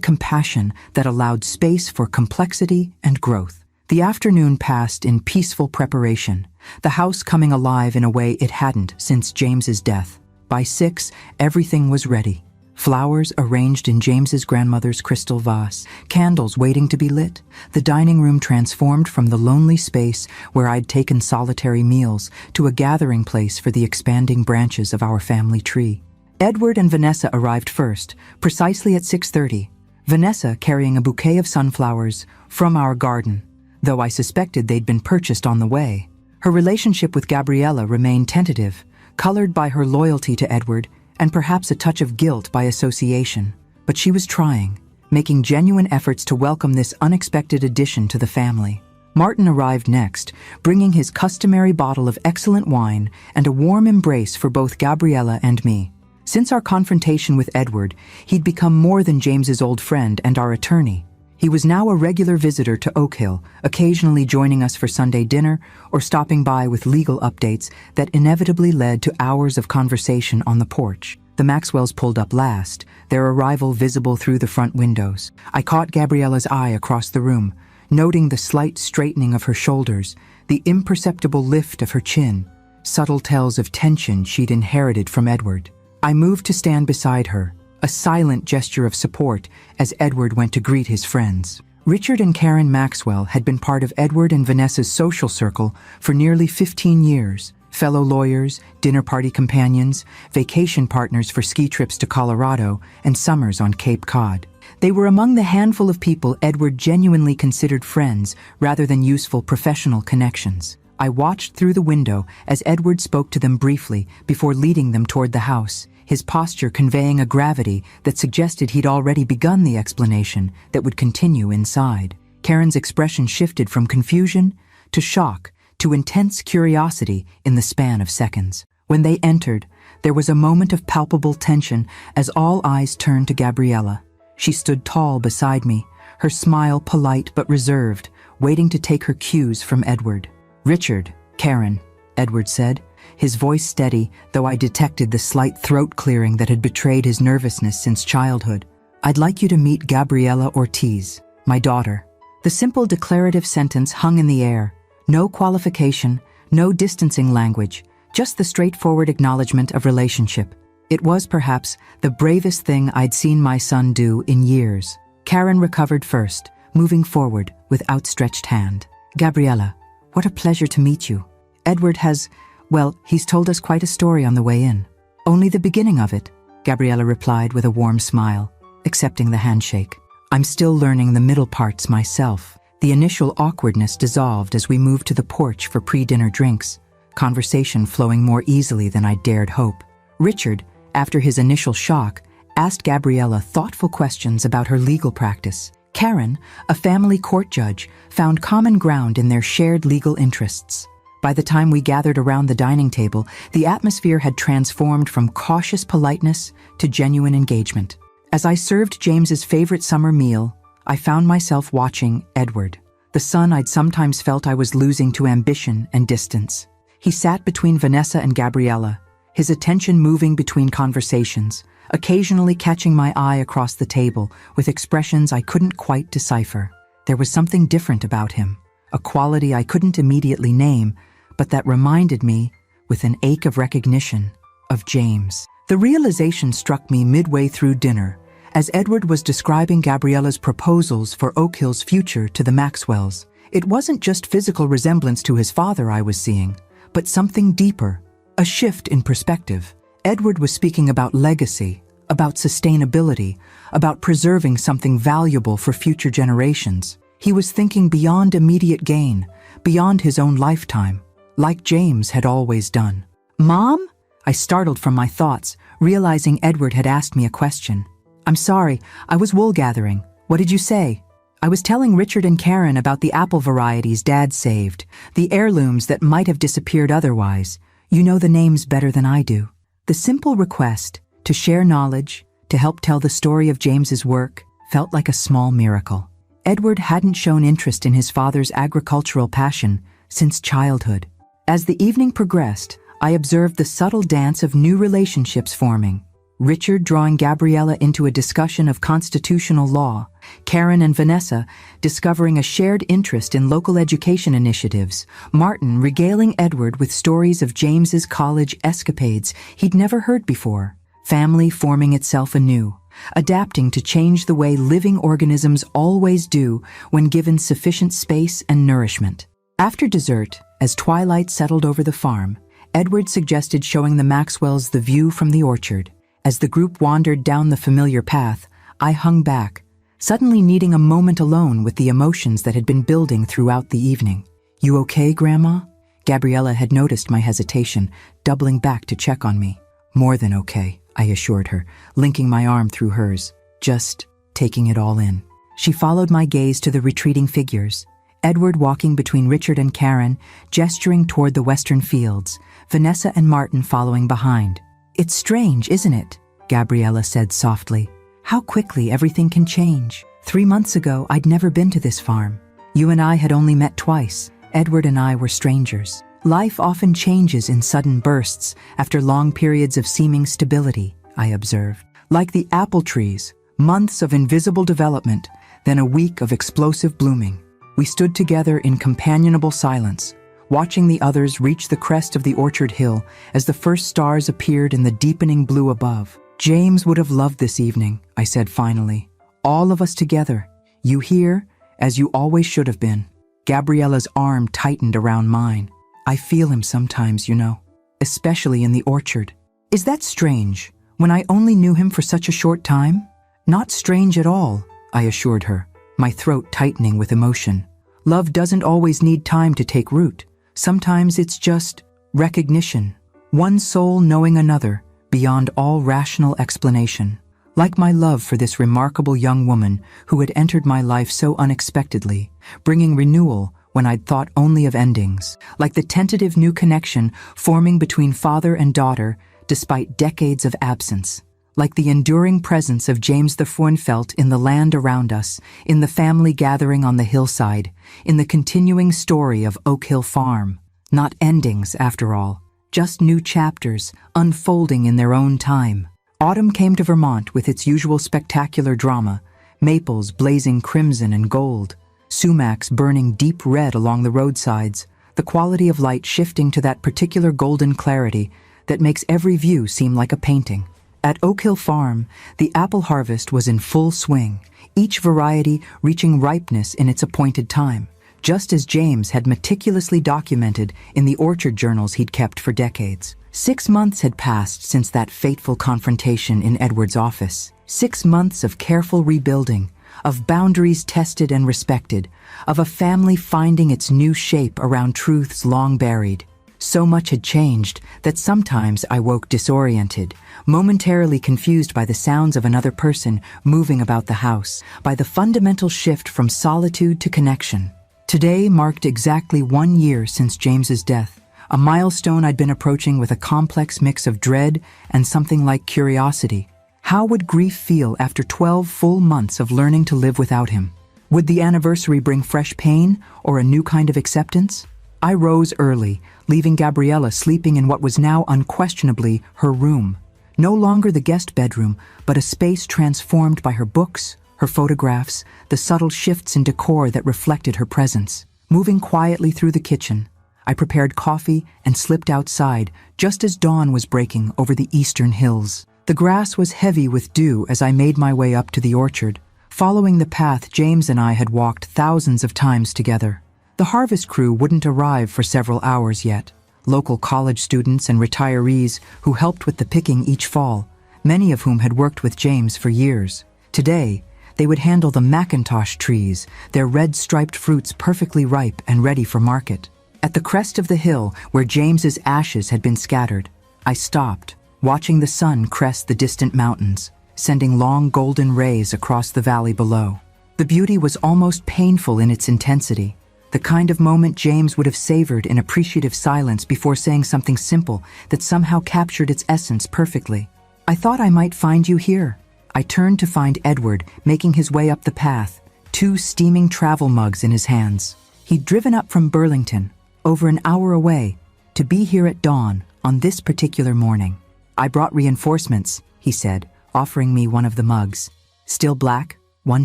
compassion that allowed space for complexity and growth. The afternoon passed in peaceful preparation, the house coming alive in a way it hadn't since James's death. By 6, everything was ready. Flowers arranged in James's grandmother's crystal vase, candles waiting to be lit, the dining room transformed from the lonely space where I'd taken solitary meals to a gathering place for the expanding branches of our family tree. Edward and Vanessa arrived first, precisely at 6:30, Vanessa carrying a bouquet of sunflowers from our garden, though I suspected they'd been purchased on the way. Her relationship with Gabriella remained tentative, colored by her loyalty to Edward and perhaps a touch of guilt by association. But she was trying, making genuine efforts to welcome this unexpected addition to the family. Martin arrived next, bringing his customary bottle of excellent wine and a warm embrace for both Gabriella and me. Since our confrontation with Edward, he'd become more than James's old friend and our attorney. He was now a regular visitor to Oak Hill, occasionally joining us for Sunday dinner or stopping by with legal updates that inevitably led to hours of conversation on the porch. The Maxwells pulled up last, their arrival visible through the front windows. I caught Gabriella's eye across the room, noting the slight straightening of her shoulders, the imperceptible lift of her chin, subtle tells of tension she'd inherited from Edward. I moved to stand beside her, a silent gesture of support as Edward went to greet his friends. Richard and Karen Maxwell had been part of Edward and Vanessa's social circle for nearly 15 years, fellow lawyers, dinner party companions, vacation partners for ski trips to Colorado and summers on Cape Cod. They were among the handful of people Edward genuinely considered friends rather than useful professional connections. I watched through the window as Edward spoke to them briefly before leading them toward the house, his posture conveying a gravity that suggested he'd already begun the explanation that would continue inside. Karen's expression shifted from confusion to shock to intense curiosity in the span of seconds. When they entered, there was a moment of palpable tension as all eyes turned to Gabriella. She stood tall beside me, her smile polite but reserved, waiting to take her cues from Edward. "Richard, Karen," Edward said, his voice steady, though I detected the slight throat clearing that had betrayed his nervousness since childhood. "I'd like you to meet Gabriella Ortiz, my daughter." The simple declarative sentence hung in the air. No qualification, no distancing language, just the straightforward acknowledgement of relationship. It was perhaps the bravest thing I'd seen my son do in years. Karen recovered first, moving forward with outstretched hand. "Gabriella, what a pleasure to meet you. Edward has, well, he's told us quite a story on the way in." "Only the beginning of it," Gabriella replied with a warm smile, accepting the handshake. "I'm still learning the middle parts myself." The initial awkwardness dissolved as we moved to the porch for pre-dinner drinks, conversation flowing more easily than I dared hope. Richard, after his initial shock, asked Gabriella thoughtful questions about her legal practice. Karen, a family court judge, found common ground in their shared legal interests. By the time we gathered around the dining table, the atmosphere had transformed from cautious politeness to genuine engagement. As I served James's favorite summer meal, I found myself watching Edward, the son I'd sometimes felt I was losing to ambition and distance. He sat between Vanessa and Gabriella, his attention moving between conversations, occasionally catching my eye across the table with expressions I couldn't quite decipher. There was something different about him, a quality I couldn't immediately name, but that reminded me, with an ache of recognition, of James. The realization struck me midway through dinner, as Edward was describing Gabriella's proposals for Oak Hill's future to the Maxwells. It wasn't just physical resemblance to his father I was seeing, but something deeper, a shift in perspective. Edward was speaking about legacy, about sustainability, about preserving something valuable for future generations. He was thinking beyond immediate gain, beyond his own lifetime, like James had always done. "Mom?" I startled from my thoughts, realizing Edward had asked me a question. "I'm sorry, I was wool gathering. What did you say?" "I was telling Richard and Karen about the apple varieties Dad saved, the heirlooms that might have disappeared otherwise. You know the names better than I do." The simple request, to share knowledge, to help tell the story of James's work felt like a small miracle. Edward hadn't shown interest in his father's agricultural passion since childhood. As the evening progressed, I observed the subtle dance of new relationships forming. Richard drawing Gabriella into a discussion of constitutional law, Karen and Vanessa discovering a shared interest in local education initiatives, Martin regaling Edward with stories of James's college escapades he'd never heard before, family forming itself anew, adapting to change the way living organisms always do when given sufficient space and nourishment. After dessert, as twilight settled over the farm, Edward suggested showing the Maxwells the view from the orchard. As the group wandered down the familiar path, I hung back, suddenly needing a moment alone with the emotions that had been building throughout the evening. "You okay, Grandma?" Gabriella had noticed my hesitation, doubling back to check on me. "More than okay," I assured her, linking my arm through hers, just taking it all in. She followed my gaze to the retreating figures, Edward walking between Richard and Karen, gesturing toward the western fields, Vanessa and Martin following behind. "It's strange, isn't it?" Gabriella said softly. "How quickly everything can change. 3 months ago, I'd never been to this farm. You and I had only met twice. Edward and I were strangers. Life often changes in sudden bursts after long periods of seeming stability," I observed. "Like the apple trees, months of invisible development, then a week of explosive blooming." We stood together in companionable silence, watching the others reach the crest of the orchard hill as the first stars appeared in the deepening blue above. "James would have loved this evening," I said finally. "All of us together. You here, as you always should have been." Gabriella's arm tightened around mine. "I feel him sometimes, you know, especially in the orchard." "Is that strange, when I only knew him for such a short time?" "Not strange at all," I assured her, my throat tightening with emotion. "Love doesn't always need time to take root. Sometimes it's just recognition. One soul knowing another, beyond all rational explanation. Like my love for this remarkable young woman who had entered my life so unexpectedly, bringing renewal when I'd thought only of endings. Like the tentative new connection forming between father and daughter despite decades of absence. Like the enduring presence of James the Fournfelt in the land around us, in the family gathering on the hillside, in the continuing story of Oak Hill Farm. Not endings, after all, just new chapters, unfolding in their own time. Autumn came to Vermont with its usual spectacular drama, maples blazing crimson and gold, sumacs burning deep red along the roadsides, the quality of light shifting to that particular golden clarity that makes every view seem like a painting. At Oak Hill Farm, the apple harvest was in full swing, each variety reaching ripeness in its appointed time, just as James had meticulously documented in the orchard journals he'd kept for decades. 6 months had passed since that fateful confrontation in Edward's office. 6 months of careful rebuilding, of boundaries tested and respected, of a family finding its new shape around truths long buried. So much had changed that sometimes I woke disoriented, momentarily confused by the sounds of another person moving about the house, by the fundamental shift from solitude to connection. Today marked exactly 1 year since James's death, a milestone I'd been approaching with a complex mix of dread and something like curiosity. How would grief feel after 12 full months of learning to live without him? Would the anniversary bring fresh pain or a new kind of acceptance? I rose early, leaving Gabriella sleeping in what was now unquestionably her room. No longer the guest bedroom, but a space transformed by her books, her photographs, the subtle shifts in decor that reflected her presence. Moving quietly through the kitchen, I prepared coffee and slipped outside just as dawn was breaking over the eastern hills. The grass was heavy with dew as I made my way up to the orchard, following the path James and I had walked thousands of times together. The harvest crew wouldn't arrive for several hours yet. Local college students and retirees who helped with the picking each fall, many of whom had worked with James for years. Today, they would handle the Macintosh trees, their red-striped fruits perfectly ripe and ready for market. At the crest of the hill where James's ashes had been scattered, I stopped, watching the sun crest the distant mountains, sending long golden rays across the valley below. The beauty was almost painful in its intensity, the kind of moment James would have savored in appreciative silence before saying something simple that somehow captured its essence perfectly. "I thought I might find you here," I turned to find Edward making his way up the path, 2 steaming travel mugs in his hands. He'd driven up from Burlington, over an hour away, to be here at dawn on this particular morning. "I brought reinforcements," he said, offering me one of the mugs. "Still black, 1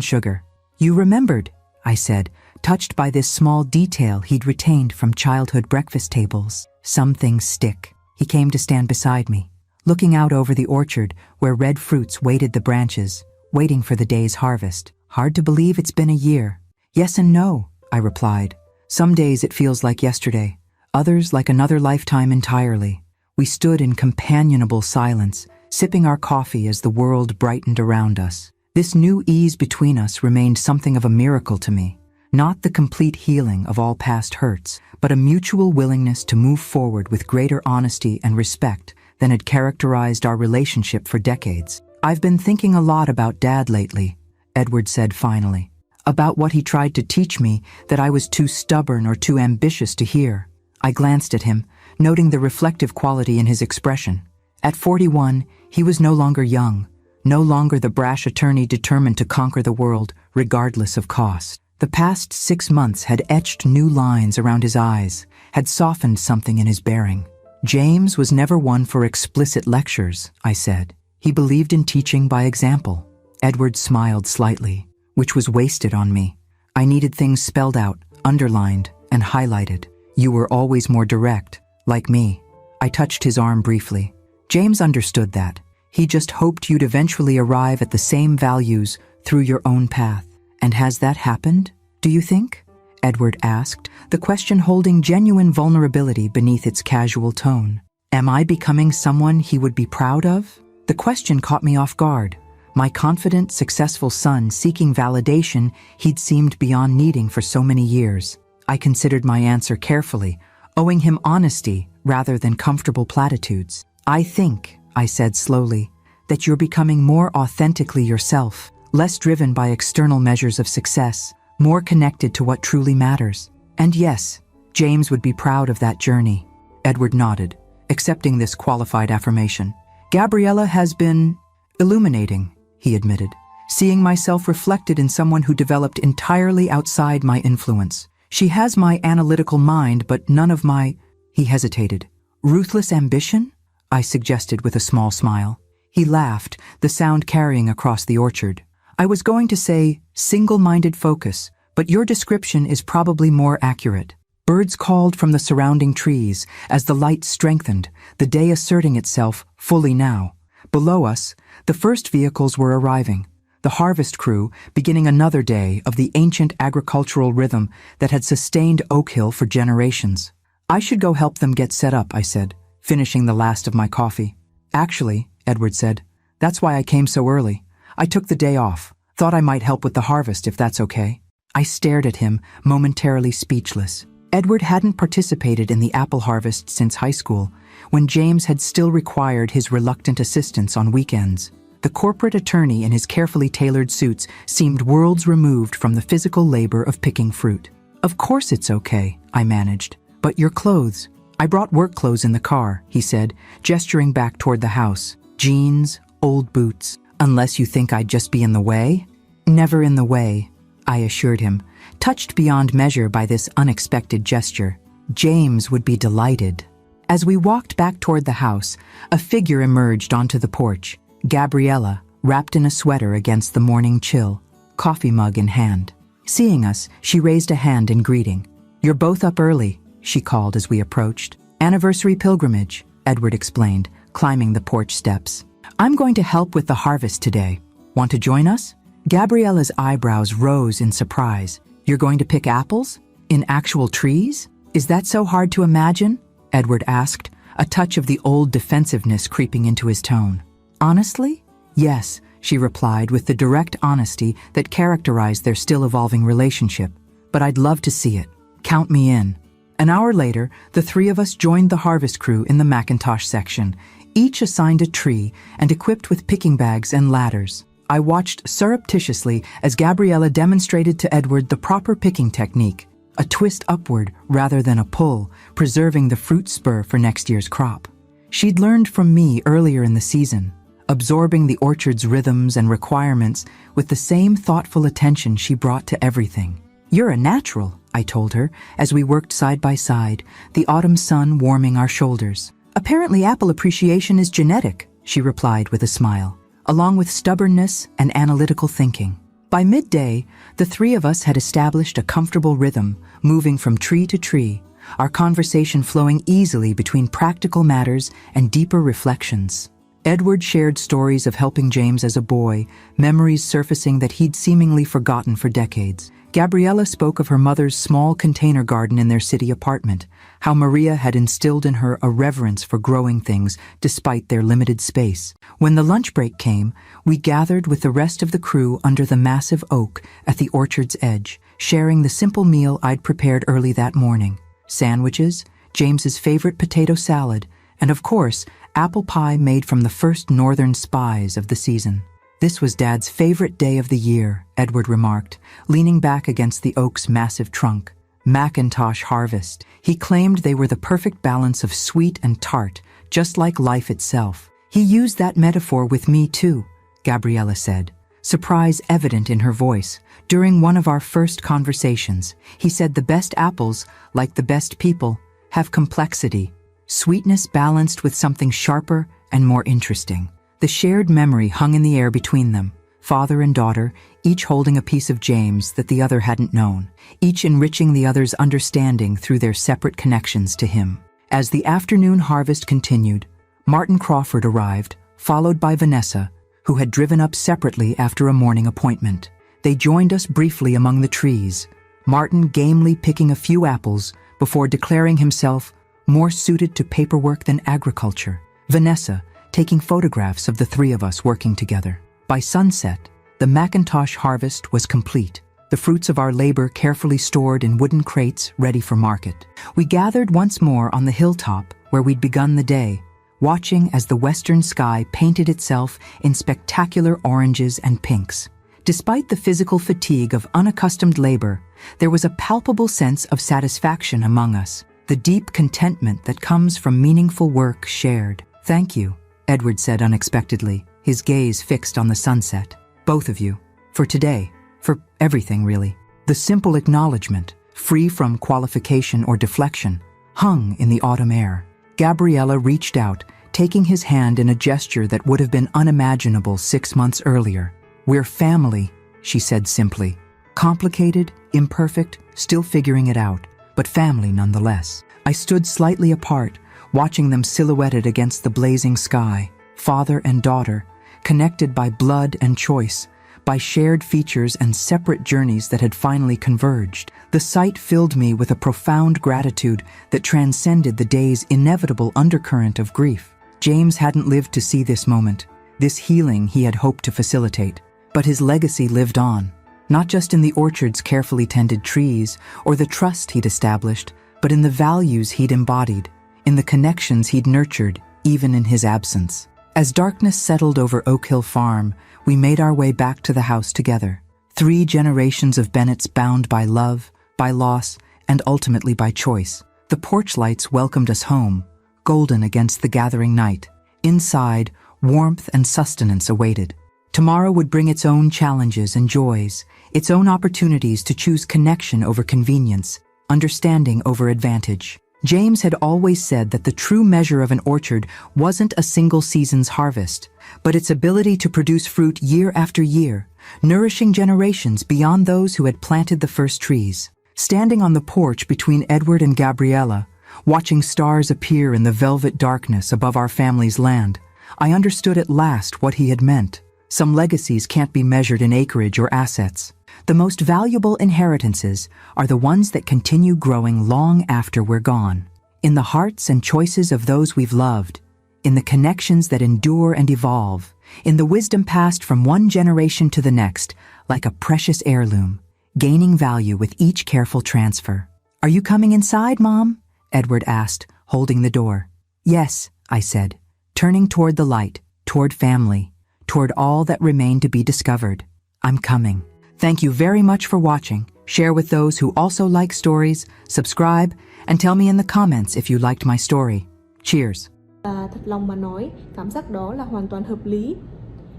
sugar." "You remembered," I said, touched by this small detail he'd retained from childhood breakfast tables. "Some things stick." He came to stand beside me, looking out over the orchard where red fruits weighted the branches, waiting for the day's harvest. "Hard to believe it's been a year." "Yes and no," I replied. "Some days it feels like yesterday, others like another lifetime entirely." We stood in companionable silence, sipping our coffee as the world brightened around us. This new ease between us remained something of a miracle to me. Not the complete healing of all past hurts, but a mutual willingness to move forward with greater honesty and respect than had characterized our relationship for decades. "I've been thinking a lot about Dad lately," Edward said finally. "About what he tried to teach me that I was too stubborn or too ambitious to hear." I glanced at him, noting the reflective quality in his expression. At 41, he was no longer young, no longer the brash attorney determined to conquer the world, regardless of cost. The past 6 months had etched new lines around his eyes, had softened something in his bearing. "James was never one for explicit lectures," I said. "He believed in teaching by example." Edward smiled slightly, which was wasted on me. I needed things spelled out, underlined, and highlighted. "You were always more direct, like me." I touched his arm briefly. "James understood that. He just hoped you'd eventually arrive at the same values through your own path." "And has that happened, do you think?" Edward asked, the question holding genuine vulnerability beneath its casual tone. "Am I becoming someone he would be proud of?" The question caught me off guard. My confident, successful son seeking validation he'd seemed beyond needing for so many years. I considered my answer carefully, owing him honesty rather than comfortable platitudes. "I think," I said slowly, "that you're becoming more authentically yourself, less driven by external measures of success, more connected to what truly matters." And yes, James would be proud of that journey. Edward nodded, accepting this qualified affirmation. "Gabriella has been illuminating," he admitted, "seeing myself reflected in someone who developed entirely outside my influence. She has my analytical mind, but none of my—" He hesitated. "Ruthless ambition?" I suggested with a small smile. He laughed, the sound carrying across the orchard. "I was going to say single-minded focus, but your description is probably more accurate." Birds called from the surrounding trees as the light strengthened, the day asserting itself fully now. Below us, the first vehicles were arriving, the harvest crew beginning another day of the ancient agricultural rhythm that had sustained Oak Hill for generations. "I should go help them get set up," I said, finishing the last of my coffee. "Actually," Edward said, "that's why I came so early. I took the day off. Thought I might help with the harvest if that's okay." I stared at him, momentarily speechless. Edward hadn't participated in the apple harvest since high school, when James had still required his reluctant assistance on weekends. The corporate attorney in his carefully tailored suits seemed worlds removed from the physical labor of picking fruit. "Of course it's okay," I managed. "But your clothes." "I brought work clothes in the car," he said, gesturing back toward the house. "Jeans, old boots. Unless you think I'd just be in the way?" "Never in the way," I assured him, touched beyond measure by this unexpected gesture. James would be delighted. As we walked back toward the house, a figure emerged onto the porch, Gabriella, wrapped in a sweater against the morning chill, coffee mug in hand. Seeing us, she raised a hand in greeting. "You're both up early," she called as we approached. "Anniversary pilgrimage," Edward explained, climbing the porch steps. "I'm going to help with the harvest today. Want to join us?" Gabriella's eyebrows rose in surprise. "You're going to pick apples? In actual trees? Is that so hard to imagine?" Edward asked, a touch of the old defensiveness creeping into his tone. "Honestly? Yes," she replied with the direct honesty that characterized their still-evolving relationship. "But I'd love to see it. Count me in." An hour later, the 3 of us joined the harvest crew in the Macintosh section, each assigned a tree and equipped with picking bags and ladders. I watched surreptitiously as Gabriella demonstrated to Edward the proper picking technique, a twist upward rather than a pull, preserving the fruit spur for next year's crop. She'd learned from me earlier in the season, absorbing the orchard's rhythms and requirements with the same thoughtful attention she brought to everything. "You're a natural," I told her, as we worked side by side, the autumn sun warming our shoulders. "Apparently apple appreciation is genetic," she replied with a smile, along with stubbornness and analytical thinking. By midday, the three of us had established a comfortable rhythm, moving from tree to tree, our conversation flowing easily between practical matters and deeper reflections. Edward shared stories of helping James as a boy, memories surfacing that he'd seemingly forgotten for decades. Gabriella spoke of her mother's small container garden in their city apartment, how Maria had instilled in her a reverence for growing things despite their limited space. When the lunch break came, we gathered with the rest of the crew under the massive oak at the orchard's edge, sharing the simple meal I'd prepared early that morning. Sandwiches, James's favorite potato salad, and of course, apple pie made from the first northern spies of the season. "This was Dad's favorite day of the year," Edward remarked, leaning back against the oak's massive trunk. "Macintosh harvest." He claimed they were the perfect balance of sweet and tart, just like life itself. "He used that metaphor with me too," Gabriella said, surprise evident in her voice. "During one of our first conversations, he said the best apples, like the best people, have complexity, sweetness balanced with something sharper and more interesting." The shared memory hung in the air between them, father and daughter, each holding a piece of James that the other hadn't known, each enriching the other's understanding through their separate connections to him. As the afternoon harvest continued, Martin Crawford arrived, followed by Vanessa, who had driven up separately after a morning appointment. They joined us briefly among the trees, Martin gamely picking a few apples before declaring himself more suited to paperwork than agriculture. Vanessa, taking photographs of the three of us working together. By sunset, the Macintosh harvest was complete, the fruits of our labor carefully stored in wooden crates ready for market. We gathered once more on the hilltop where we'd begun the day, watching as the western sky painted itself in spectacular oranges and pinks. Despite the physical fatigue of unaccustomed labor, there was a palpable sense of satisfaction among us, the deep contentment that comes from meaningful work shared. "Thank you," Edward said unexpectedly, his gaze fixed on the sunset. "Both of you. For today. For everything, really." The simple acknowledgement, free from qualification or deflection, hung in the autumn air. Gabriella reached out, taking his hand in a gesture that would have been unimaginable 6 months earlier. "We're family," she said simply. "Complicated, imperfect, still figuring it out, but family nonetheless." I stood slightly apart, watching them silhouetted against the blazing sky, father and daughter, connected by blood and choice, by shared features and separate journeys that had finally converged. The sight filled me with a profound gratitude that transcended the day's inevitable undercurrent of grief. James hadn't lived to see this moment, this healing he had hoped to facilitate, but his legacy lived on, not just in the orchard's carefully tended trees or the trust he'd established, but in the values he'd embodied, in the connections he'd nurtured, even in his absence. As darkness settled over Oak Hill Farm, we made our way back to the house together. 3 generations of Bennetts bound by love, by loss, and ultimately by choice. The porch lights welcomed us home, golden against the gathering night. Inside, warmth and sustenance awaited. Tomorrow would bring its own challenges and joys, its own opportunities to choose connection over convenience, understanding over advantage. James had always said that the true measure of an orchard wasn't a single season's harvest, but its ability to produce fruit year after year, nourishing generations beyond those who had planted the first trees. Standing on the porch between Edward and Gabriella, watching stars appear in the velvet darkness above our family's land, I understood at last what he had meant. Some legacies can't be measured in acreage or assets. The most valuable inheritances are the ones that continue growing long after we're gone. In the hearts and choices of those we've loved, in the connections that endure and evolve, in the wisdom passed from one generation to the next, like a precious heirloom, gaining value with each careful transfer. "Are you coming inside, Mom?" Edward asked, holding the door. "Yes," I said, turning toward the light, toward family, toward all that remained to be discovered. "I'm coming." Thank you very much for watching. Share with those who also like stories, subscribe, and tell me in the comments if you liked my story. Cheers. Và thật lòng mà nói, cảm giác đó là hoàn toàn hợp lý.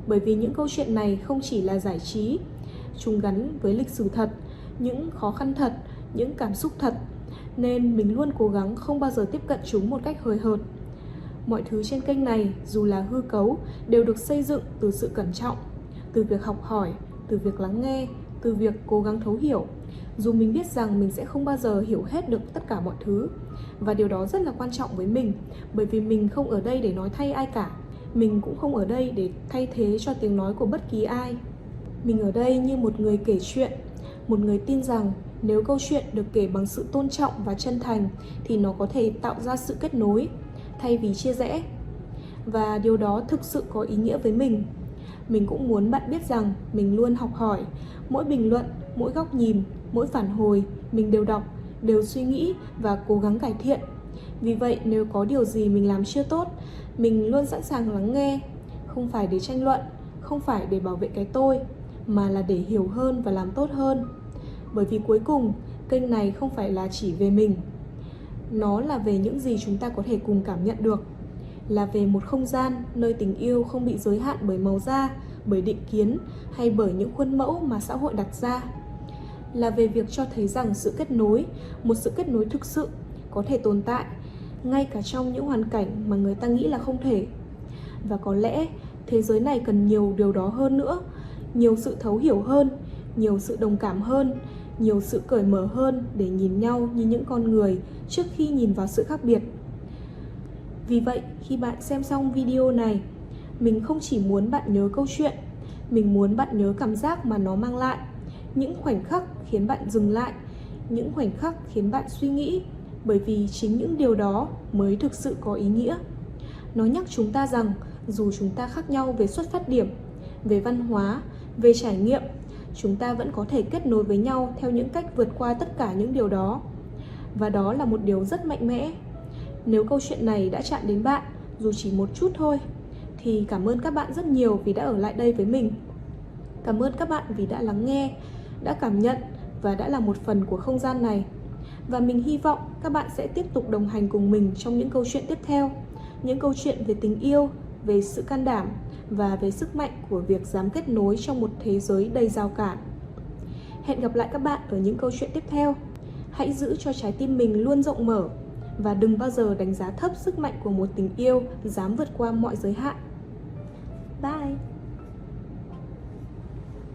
Bởi vì những câu chuyện này không chỉ là giải trí, chúng gắn với lịch sử thật, những khó khăn thật, những cảm xúc thật. Nên mình luôn cố gắng không bao giờ tiếp cận chúng một cách hời hợt. Mọi thứ trên kênh này, dù là hư cấu, đều được xây dựng từ sự cẩn trọng, từ việc học hỏi, từ việc lắng nghe, từ việc cố gắng thấu hiểu. Dù mình biết rằng mình sẽ không bao giờ hiểu hết được tất cả mọi thứ. Và điều đó rất là quan trọng với mình, bởi vì mình không ở đây để nói thay ai cả. Mình cũng không ở đây để thay thế cho tiếng nói của bất kỳ ai. Mình ở đây như một người kể chuyện, một người tin rằng nếu câu chuyện được kể bằng sự tôn trọng và chân thành thì nó có thể tạo ra sự kết nối thay vì chia rẽ. Và điều đó thực sự có ý nghĩa với mình. Mình cũng muốn bạn biết rằng mình luôn học hỏi. Mỗi bình luận, mỗi góc nhìn, mỗi phản hồi mình đều đọc, đều suy nghĩ và cố gắng cải thiện. Vì vậy nếu có điều gì mình làm chưa tốt, mình luôn sẵn sàng lắng nghe. Không phải để tranh luận, không phải để bảo vệ cái tôi, mà là để hiểu hơn và làm tốt hơn. Bởi vì cuối cùng, kênh này không phải là chỉ về mình. Nó là về những gì chúng ta có thể cùng cảm nhận được. Là về một không gian nơi tình yêu không bị giới hạn bởi màu da, bởi định kiến hay bởi những khuôn mẫu mà xã hội đặt ra. Là về việc cho thấy rằng sự kết nối, một sự kết nối thực sự có thể tồn tại ngay cả trong những hoàn cảnh mà người ta nghĩ là không thể. Và có lẽ thế giới này cần nhiều điều đó hơn nữa, nhiều sự thấu hiểu hơn, nhiều sự đồng cảm hơn, nhiều sự cởi mở hơn để nhìn nhau như những con người trước khi nhìn vào sự khác biệt. Vì vậy, khi bạn xem xong video này, mình không chỉ muốn bạn nhớ câu chuyện, mình muốn bạn nhớ cảm giác mà nó mang lại, những khoảnh khắc khiến bạn dừng lại, những khoảnh khắc khiến bạn suy nghĩ, bởi vì chính những điều đó mới thực sự có ý nghĩa. Nó nhắc chúng ta rằng dù chúng ta khác nhau về xuất phát điểm, về văn hóa, về trải nghiệm, chúng ta vẫn có thể kết nối với nhau theo những cách vượt qua tất cả những điều đó. Và đó là một điều rất mạnh mẽ. Nếu câu chuyện này đã chạm đến bạn, dù chỉ một chút thôi, thì cảm ơn các bạn rất nhiều vì đã ở lại đây với mình. Cảm ơn các bạn vì đã lắng nghe, đã cảm nhận và đã là một phần của không gian này. Và mình hy vọng các bạn sẽ tiếp tục đồng hành cùng mình trong những câu chuyện tiếp theo. Những câu chuyện về tình yêu, về sự can đảm và về sức mạnh của việc dám kết nối trong một thế giới đầy rào cản. Hẹn gặp lại các bạn ở những câu chuyện tiếp theo. Hãy giữ cho trái tim mình luôn rộng mở và đừng bao giờ đánh giá thấp sức mạnh của một tình yêu dám vượt qua mọi giới hạn. Bye!